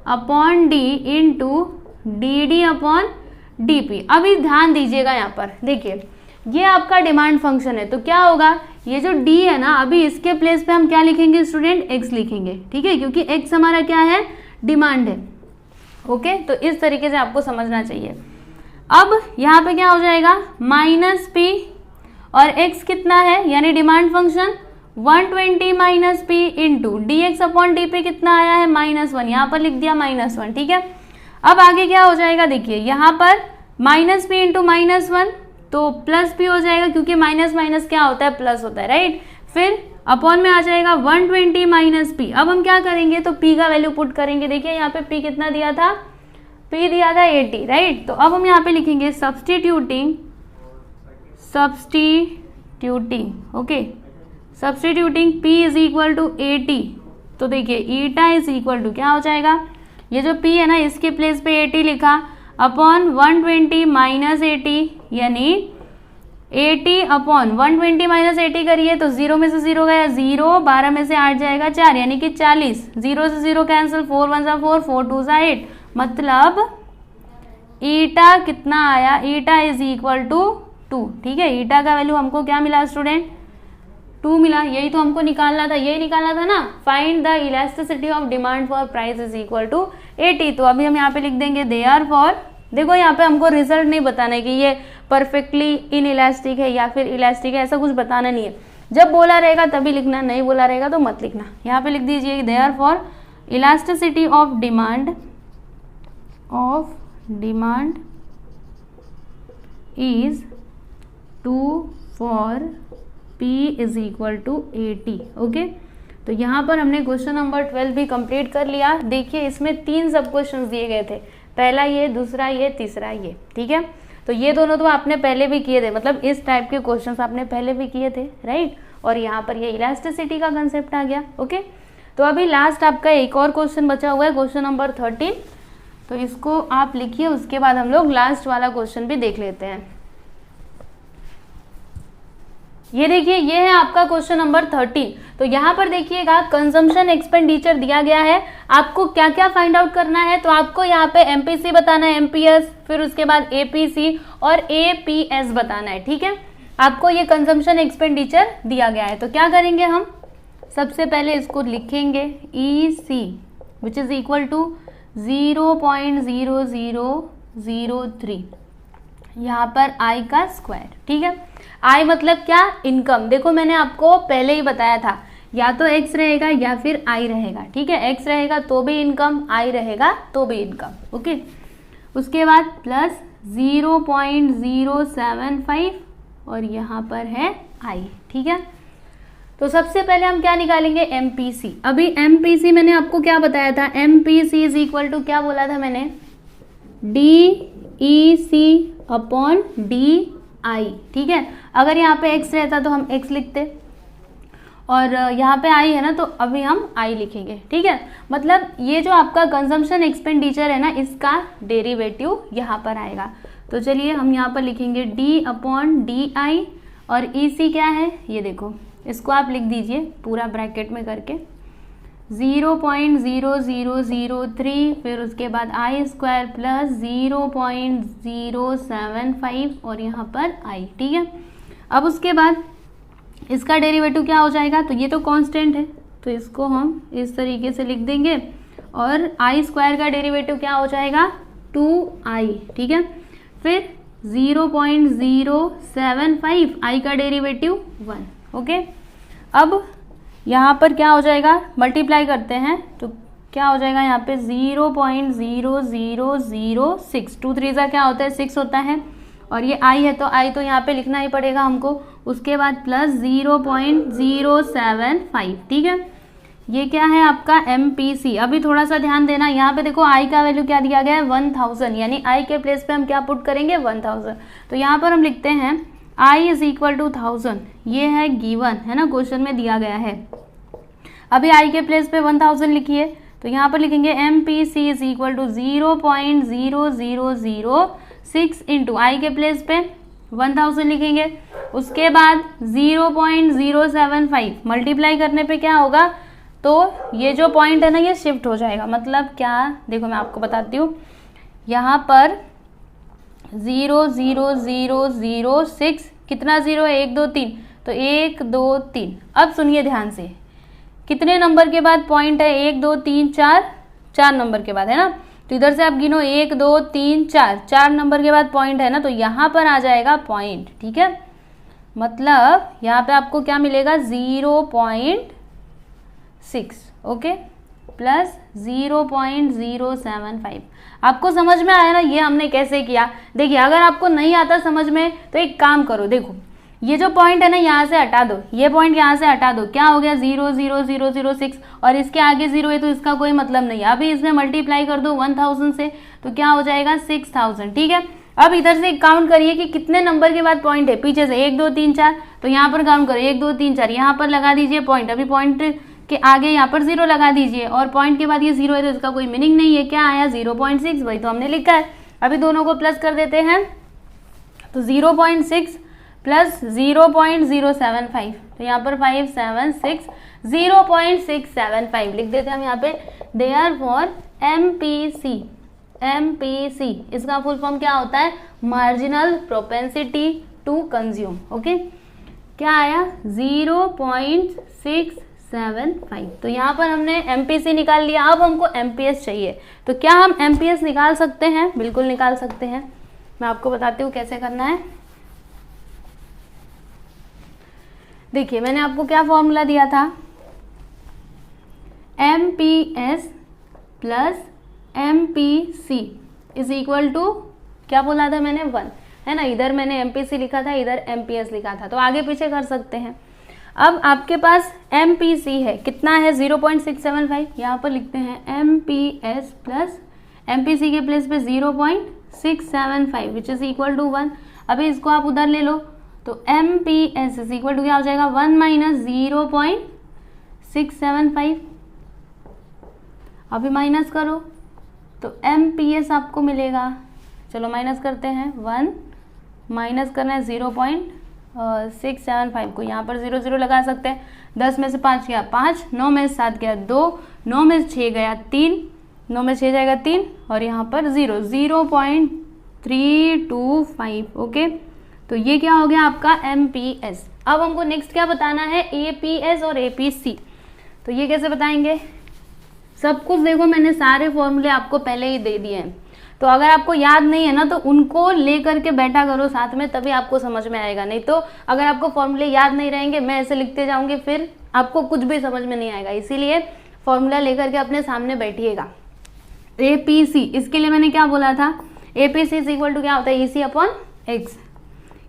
upon D into D D upon D P. अभी ध्यान दीजिएगा यहाँ पर, देखिए ये आपका डिमांड फंक्शन है, तो क्या होगा, ये जो डी है ना, अभी इसके प्लेस पे हम क्या लिखेंगे स्टूडेंट, एक्स लिखेंगे, ठीक है, क्योंकि एक्स हमारा क्या है, डिमांड है। ओके, तो इस तरीके से आपको समझना चाहिए। अब यहाँ पे क्या हो जाएगा, माइनस पी और एक्स कितना है, यानी demand function 120 minus P into D x upon D P कितना आया है, -1, यहाँ पर लिख दिया -1, ठीक है। अब आगे क्या हो जाएगा, देखिए यहाँ पर माइनस पी इंटू -1 तो प्लस पी हो जाएगा, क्योंकि माइनस माइनस क्या होता है, प्लस होता है, राइट। फिर अपॉन में आ जाएगा 120 माइनस पी। अब हम क्या करेंगे, तो पी का वैल्यू पुट करेंगे। देखिए यहाँ पे पी कितना दिया था, पी दिया था 80, राइट। तो अब हम यहाँ पे लिखेंगे substituting, okay, substituting P is equal to 80। तो देखिए ईटा इज इक्वल टू क्या हो जाएगा, ये जो पी है ना, इसके प्लेस पे 80 लिखा, अपॉन 120 माइनस 80, यानी 80 अपॉन 120 माइनस 80 करिए तो 0 में से 0 गया 0, 12 में से 8 जाएगा 4, यानी कि 40, 0 से 0 कैंसिल, 4 1 सा 4, 4 2 सा 8, मतलब ईटा कितना आया, ईटा इज इक्वल टू 2, ठीक है। ईटा का वैल्यू हमको क्या मिला स्टूडेंट, 2 मिला। यही तो हमको निकालना था, यही निकालना था ना, find the elasticity of demand for price is equal to 80। तो अभी हम यहाँ पे लिख देंगे देयरफॉर, देखो यहाँ पे हमको रिजल्ट नहीं बताना है कि ये परफेक्टली इन इलास्टिक है या फिर इलास्टिक है, ऐसा कुछ बताना नहीं है। जब बोला रहेगा तभी लिखना, नहीं बोला रहेगा तो मत लिखना। यहाँ पे लिख दीजिए therefore elasticity of demand is 2 for P is equal to 80। Okay, तो यहाँ पर हमने क्वेश्चन नंबर 12 भी कंप्लीट कर लिया। देखिए इसमें 3 सब क्वेश्चंस दिए गए थे, पहला ये, दूसरा ये, तीसरा ये, ठीक है। तो ये दोनों तो आपने पहले भी किए थे, मतलब इस टाइप के क्वेश्चंस आपने पहले भी किए थे, राइट। और यहाँ पर ये इलास्टिसिटी का कंसेप्ट आ गया। ओके, तो अभी लास्ट आपका एक और क्वेश्चन बचा हुआ है, क्वेश्चन नंबर 13। तो इसको आप लिखिए, उसके बाद हम लोग लास्ट वाला क्वेश्चन भी देख लेते हैं। ये देखिए, ये है आपका क्वेश्चन नंबर 13। तो यहाँ पर देखिएगा कंजम्पशन एक्सपेंडिचर दिया गया है, आपको क्या क्या फाइंड आउट करना है। तो आपको यहाँ पे एमपीसी बताना है, एमपीएस, फिर उसके बाद एपीसी और एपीएस बताना है, ठीक है। आपको ये कंजम्पशन एक्सपेंडिचर दिया गया है, तो क्या करेंगे हम, सबसे पहले इसको लिखेंगे EC which is equal to 0.0003, यहाँ पर आई का स्क्वायर, ठीक है। आई मतलब क्या, इनकम। देखो मैंने आपको पहले ही बताया था, या तो एक्स रहेगा या फिर आई रहेगा, ठीक है। एक्स रहेगा तो भी इनकम, आई रहेगा तो भी इनकम। ओके, उसके बाद प्लस 0.075 और यहाँ पर है आई, ठीक है। तो सबसे पहले हम क्या निकालेंगे, एमपीसी। अभी एमपीसी मैंने आपको क्या बताया था, एमपीसी इज इक्वल टू क्या बोला था मैंने, DEC अपॉन DI, ठीक है। अगर यहाँ पे x रहता तो हम x लिखते, और यहाँ पे I है ना, तो अभी हम I लिखेंगे, ठीक है। मतलब ये जो आपका कंजम्पशन एक्सपेंडिचर है ना, इसका डेरिवेटिव यहाँ पर आएगा। तो चलिए हम यहाँ पर लिखेंगे D अपॉन DI, और EC क्या है, ये देखो, इसको आप लिख दीजिए पूरा ब्रैकेट में करके 0.0003, फिर उसके बाद आई स्क्वायर प्लस 0.075 और यहाँ पर आई, ठीक है। अब उसके बाद इसका डेरिवेटिव क्या हो जाएगा, तो ये तो कांस्टेंट है, तो इसको हम इस तरीके से लिख देंगे, और आई स्क्वायर का डेरिवेटिव क्या हो जाएगा, 2i, ठीक है। फिर 0.075, आई का डेरिवेटिव 1। ओके, अब यहाँ पर क्या हो जाएगा, मल्टीप्लाई करते हैं तो क्या हो जाएगा, यहाँ पे 0.0006, 2 3 का क्या होता है, 6 होता है, और ये आई है तो आई तो यहाँ पे लिखना ही पड़ेगा हमको। उसके बाद प्लस 0.075, ठीक है। ये क्या है आपका एमपीसी। अभी थोड़ा सा ध्यान देना, यहाँ पे देखो आई का वैल्यू क्या दिया गया है, 1000, यानी आई के प्लेस पे हम क्या पुट करेंगे, 1000। तो यहाँ पर हम लिखते हैं आई इज इक्वल टू 1000, ये है गिवन है ना, क्वेश्चन में दिया गया है। अभी आई के प्लेस पे 1000 लिखिए, तो यहाँ पर लिखेंगे M P C is equal to 0.0006 into I के प्लेस पे 1000 लिखेंगे। उसके बाद 0.075 मल्टीप्लाई करने पे क्या होगा, तो ये जो पॉइंट है ना ये शिफ्ट हो जाएगा। मतलब क्या, देखो मैं आपको बताती हूँ, यहाँ पर 0 0 0 0 6, कितना जीरो है, 1 2 3, तो 1 2 3। अब सुनिए ध्यान से, कितने नंबर के बाद पॉइंट है, 1 2 3 4, 4 नंबर के बाद है ना। तो इधर से आप गिनो 1 2 3 4, 4 नंबर के बाद पॉइंट है ना, तो यहाँ पर आ जाएगा पॉइंट। ठीक है, मतलब यहाँ पे आपको क्या मिलेगा, 0.6, ओके, प्लस 0.075। आपको समझ में आया ना ये हमने कैसे किया। देखिए अगर आपको नहीं आता समझ में तो एक काम करो, देखो ये जो पॉइंट है ना यहाँ से हटा दो, ये पॉइंट यहाँ से हटा दो, क्या हो गया 0 0 0 0 6, और इसके आगे 0 है तो इसका कोई मतलब नहीं है। अभी इसमें मल्टीप्लाई कर दो 1000 से, तो क्या हो जाएगा 6000। ठीक है, अब इधर से काउंट करिए कि कितने नंबर के बाद पॉइंट है, पीछे से 1 2 3 4, तो यहाँ पर काउंट करो 1 2 3 4, यहाँ पर लगा दीजिए पॉइंट, अभी पॉइंट के आगे यहाँ पर 0 लगा दीजिए, और पॉइंट के बाद ये 0 है तो इसका कोई मीनिंग नहीं है। क्या आया 0.6, वही तो हमने लिखा है। अभी दोनों को प्लस कर देते हैं, तो 0.6 प्लस 0.075, तो यहाँ पर 576, 0.675 लिख देते हैं हम यहाँ पे। देयरफॉर MPC, इसका फुल फॉर्म क्या होता है, marginal propensity to consume. Okay, क्या आया 0.675। तो यहाँ पर हमने MPC निकाल लिया। अब हमको MPS चाहिए, तो क्या हम MPS निकाल सकते हैं, बिल्कुल निकाल सकते हैं। मैं आपको बताती हूँ कैसे करना है। देखिए मैंने आपको क्या फॉर्मूला दिया था, MPS plus MPC is equal to, क्या बोला था मैंने, 1, है ना। इधर मैंने MPC लिखा था, इधर MPS लिखा था, तो आगे पीछे कर सकते हैं। अब आपके पास MPC है, कितना है 0.675, यहाँ पर लिखते हैं MPS प्लस MPC के प्लेस पे 0.675 विच इज इक्वल टू 1। अभी इसको आप उधर ले लो, तो MPS इज इक्वल टू क्या हो जाएगा, 1 माइनस 0.675। अभी माइनस करो तो MPS आपको मिलेगा, चलो माइनस करते हैं, 1 माइनस करना है 0.675 को, यहाँ पर 0 0 लगा सकते हैं। 10 में से 5 गया 5, 9 में से 7 गया 2, 9 में से 6 गया 3, 9 में 6 जाएगा 3, और यहाँ पर 0.325। ओके, तो ये क्या हो गया आपका MPS। अब हमको नेक्स्ट क्या बताना है, APS और APC। तो ये कैसे बताएंगे, सब कुछ देखो मैंने सारे फॉर्मूले आपको पहले ही दे दिए हैं, तो अगर आपको याद नहीं है ना तो उनको लेकर के बैठा करो साथ में, तभी आपको समझ में आएगा। नहीं तो अगर आपको फॉर्मूले याद नहीं रहेंगे, मैं ऐसे लिखते जाऊंगी, फिर आपको कुछ भी समझ में नहीं आएगा। इसीलिए फॉर्मूला लेकर के अपने सामने बैठिएगा। APC, इसके लिए मैंने क्या बोला था, APC इज इक्वल टू क्या होता है, EC upon x,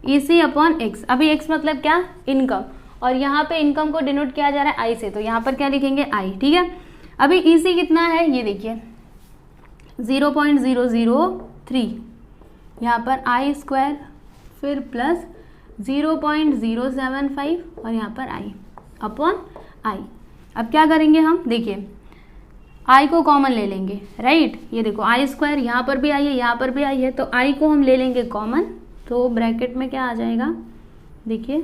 EC upon x. अभी x मतलब क्या, इनकम, और यहाँ पे इनकम को डिनोट किया जा रहा है I से, तो यहाँ पर क्या लिखेंगे I। ठीक है, अभी EC कितना है, ये देखिए 0.003, यहाँ पर I स्क्वायर, फिर प्लस 0.075, और यहाँ पर I अपॉन I। अब क्या करेंगे हम, देखिए I को कॉमन ले लेंगे, राइट। ये देखो I स्क्वायर, यहाँ पर भी I है, यहाँ पर भी I है, तो I को हम ले लेंगे कॉमन, तो ब्रैकेट में क्या आ जाएगा, देखिए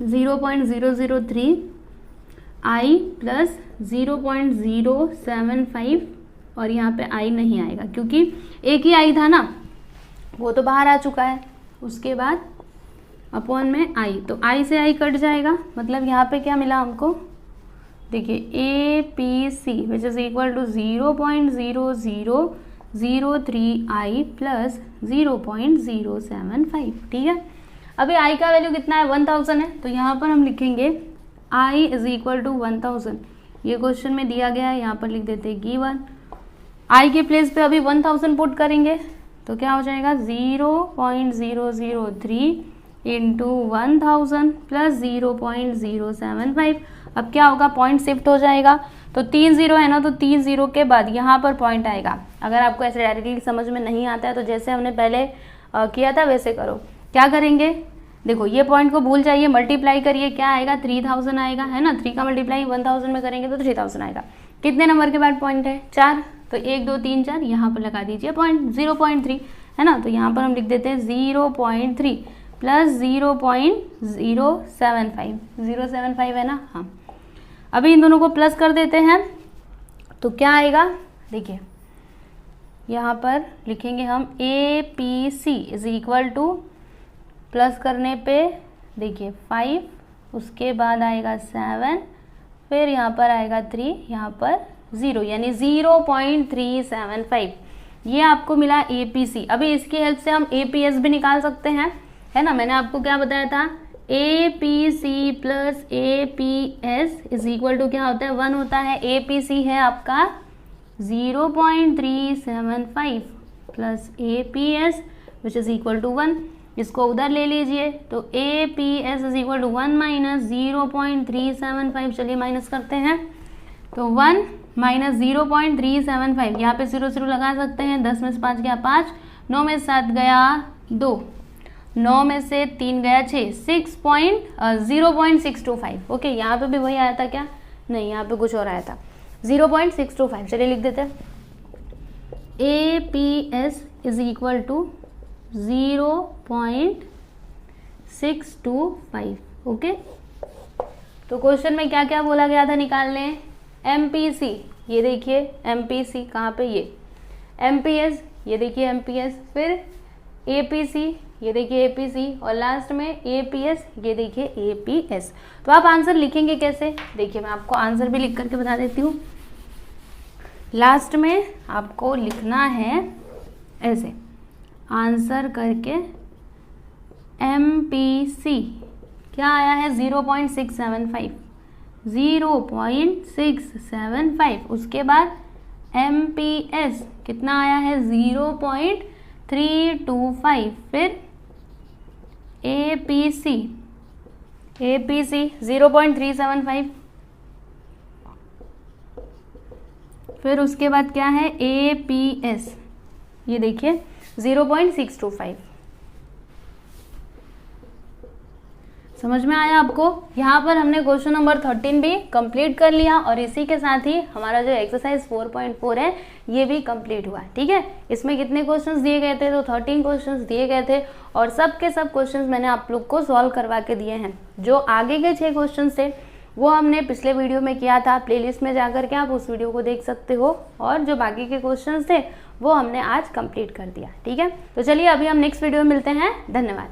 0.003 I प्लस 0.075, और यहाँ पे I नहीं आएगा क्योंकि एक ही I था ना, वो तो बाहर आ चुका है। उसके बाद अपॉन में I, तो I से I कट जाएगा, मतलब यहाँ पे क्या मिला हमको, देखिए APC which is equal to 0.0003 I plus 0.075। ठीक है, अभी I का वैल्यू कितना है, 1000 है, तो यहाँ पर हम लिखेंगे I इज इक्वल टू 1000। ये क्वेश्चन में दिया गया है, यहाँ पर लिख देते हैं गिवन। I के प्लेस पे अभी 1000 पुट करेंगे, तो क्या हो जाएगा 0.003 इंटू 1000 प्लस 0.075। अब क्या होगा, पॉइंट शिफ्ट हो जाएगा, तो 3 0 है ना, तो 3 0 के बाद यहाँ पर पॉइंट आएगा। अगर आपको ऐसे डायरेक्टली समझ में नहीं आता है तो जैसे हमने पहले किया था वैसे करो। क्या करेंगे, देखो ये पॉइंट को भूल जाइए, मल्टीप्लाई करिए, क्या आएगा 3000 आएगा, है ना। 3 का मल्टीप्लाई 1000 में करेंगे तो 3000 आएगा। कितने नंबर के बाद पॉइंट है, 4, तो 1 2 3 4, यहाँ पर लगा दीजिए पॉइंट 0.3, है ना। तो यहाँ पर हम लिख देते हैं 0.3 प्लस 0.075, 075 है ना, हाँ। अभी इन दोनों को प्लस कर देते हैं तो क्या आएगा, देखिए यहाँ पर लिखेंगे हम APC is equal to, plus करने पे देखिए 5, उसके बाद आएगा 7, फिर यहाँ पर आएगा 3, यहाँ पर 0, यानी 0.375 ये आपको मिला APC। अभी इसकी हेल्प से हम APS भी निकाल सकते हैं, है ना। मैंने आपको क्या बताया था, APC plus APS is equal to क्या होता है, 1 होता है। APC है आपका 0.375 plus APS which is equal to 1, इसको उधर ले लीजिए तो APS is equal to 1 minus 0.375, चलिए माइनस करते हैं तो 1 माइनस 0.375, यहाँ पे 0 0 लगा सकते हैं, 10 में से 5 गया 5, 9 में 7 गया 2, 9 में से 3 गया 6, 0.625। ओके, यहाँ पे भी वही आया था क्या, नहीं यहाँ पे कुछ और आया था 0.625, चलिए लिख देते हैं APS is equal to 0.625। Okay, तो क्वेश्चन में क्या क्या बोला गया था निकालने, MPC ये देखिए MPC कहाँ पे, ये MPS ये देखिए MPS, फिर APC ये देखिए APC, और लास्ट में APS ये देखिए APS। तो आप आंसर लिखेंगे कैसे, देखिए मैं आपको आंसर भी लिख करके बता देती हूँ। लास्ट में आपको लिखना है ऐसे, आंसर करके MPC क्या आया है 0.675, 0.675, उसके बाद MPS कितना आया है 0.325, फिर APC 0.375, फिर उसके बाद क्या है APS ये देखिए 0.625। समझ में आया आपको। यहाँ पर हमने क्वेश्चन नंबर 13 भी कंप्लीट कर लिया और इसी के साथ ही हमारा जो एक्सरसाइज 4.4 है ये भी कंप्लीट हुआ। ठीक है, इसमें कितने क्वेश्चंस दिए गए थे, तो 13 क्वेश्चंस दिए गए थे और सब के सब क्वेश्चंस मैंने आप लोग को सॉल्व करवा के दिए हैं। जो आगे के 6 क्वेश्चन थे वो हमने पिछले वीडियो में किया था, प्लेलिस्ट में जाकर के आप उस वीडियो को देख सकते हो, और जो बाकी के क्वेश्चंस थे वो हमने आज कंप्लीट कर दिया। ठीक है, तो चलिए अभी हम नेक्स्ट वीडियो में मिलते हैं। धन्यवाद।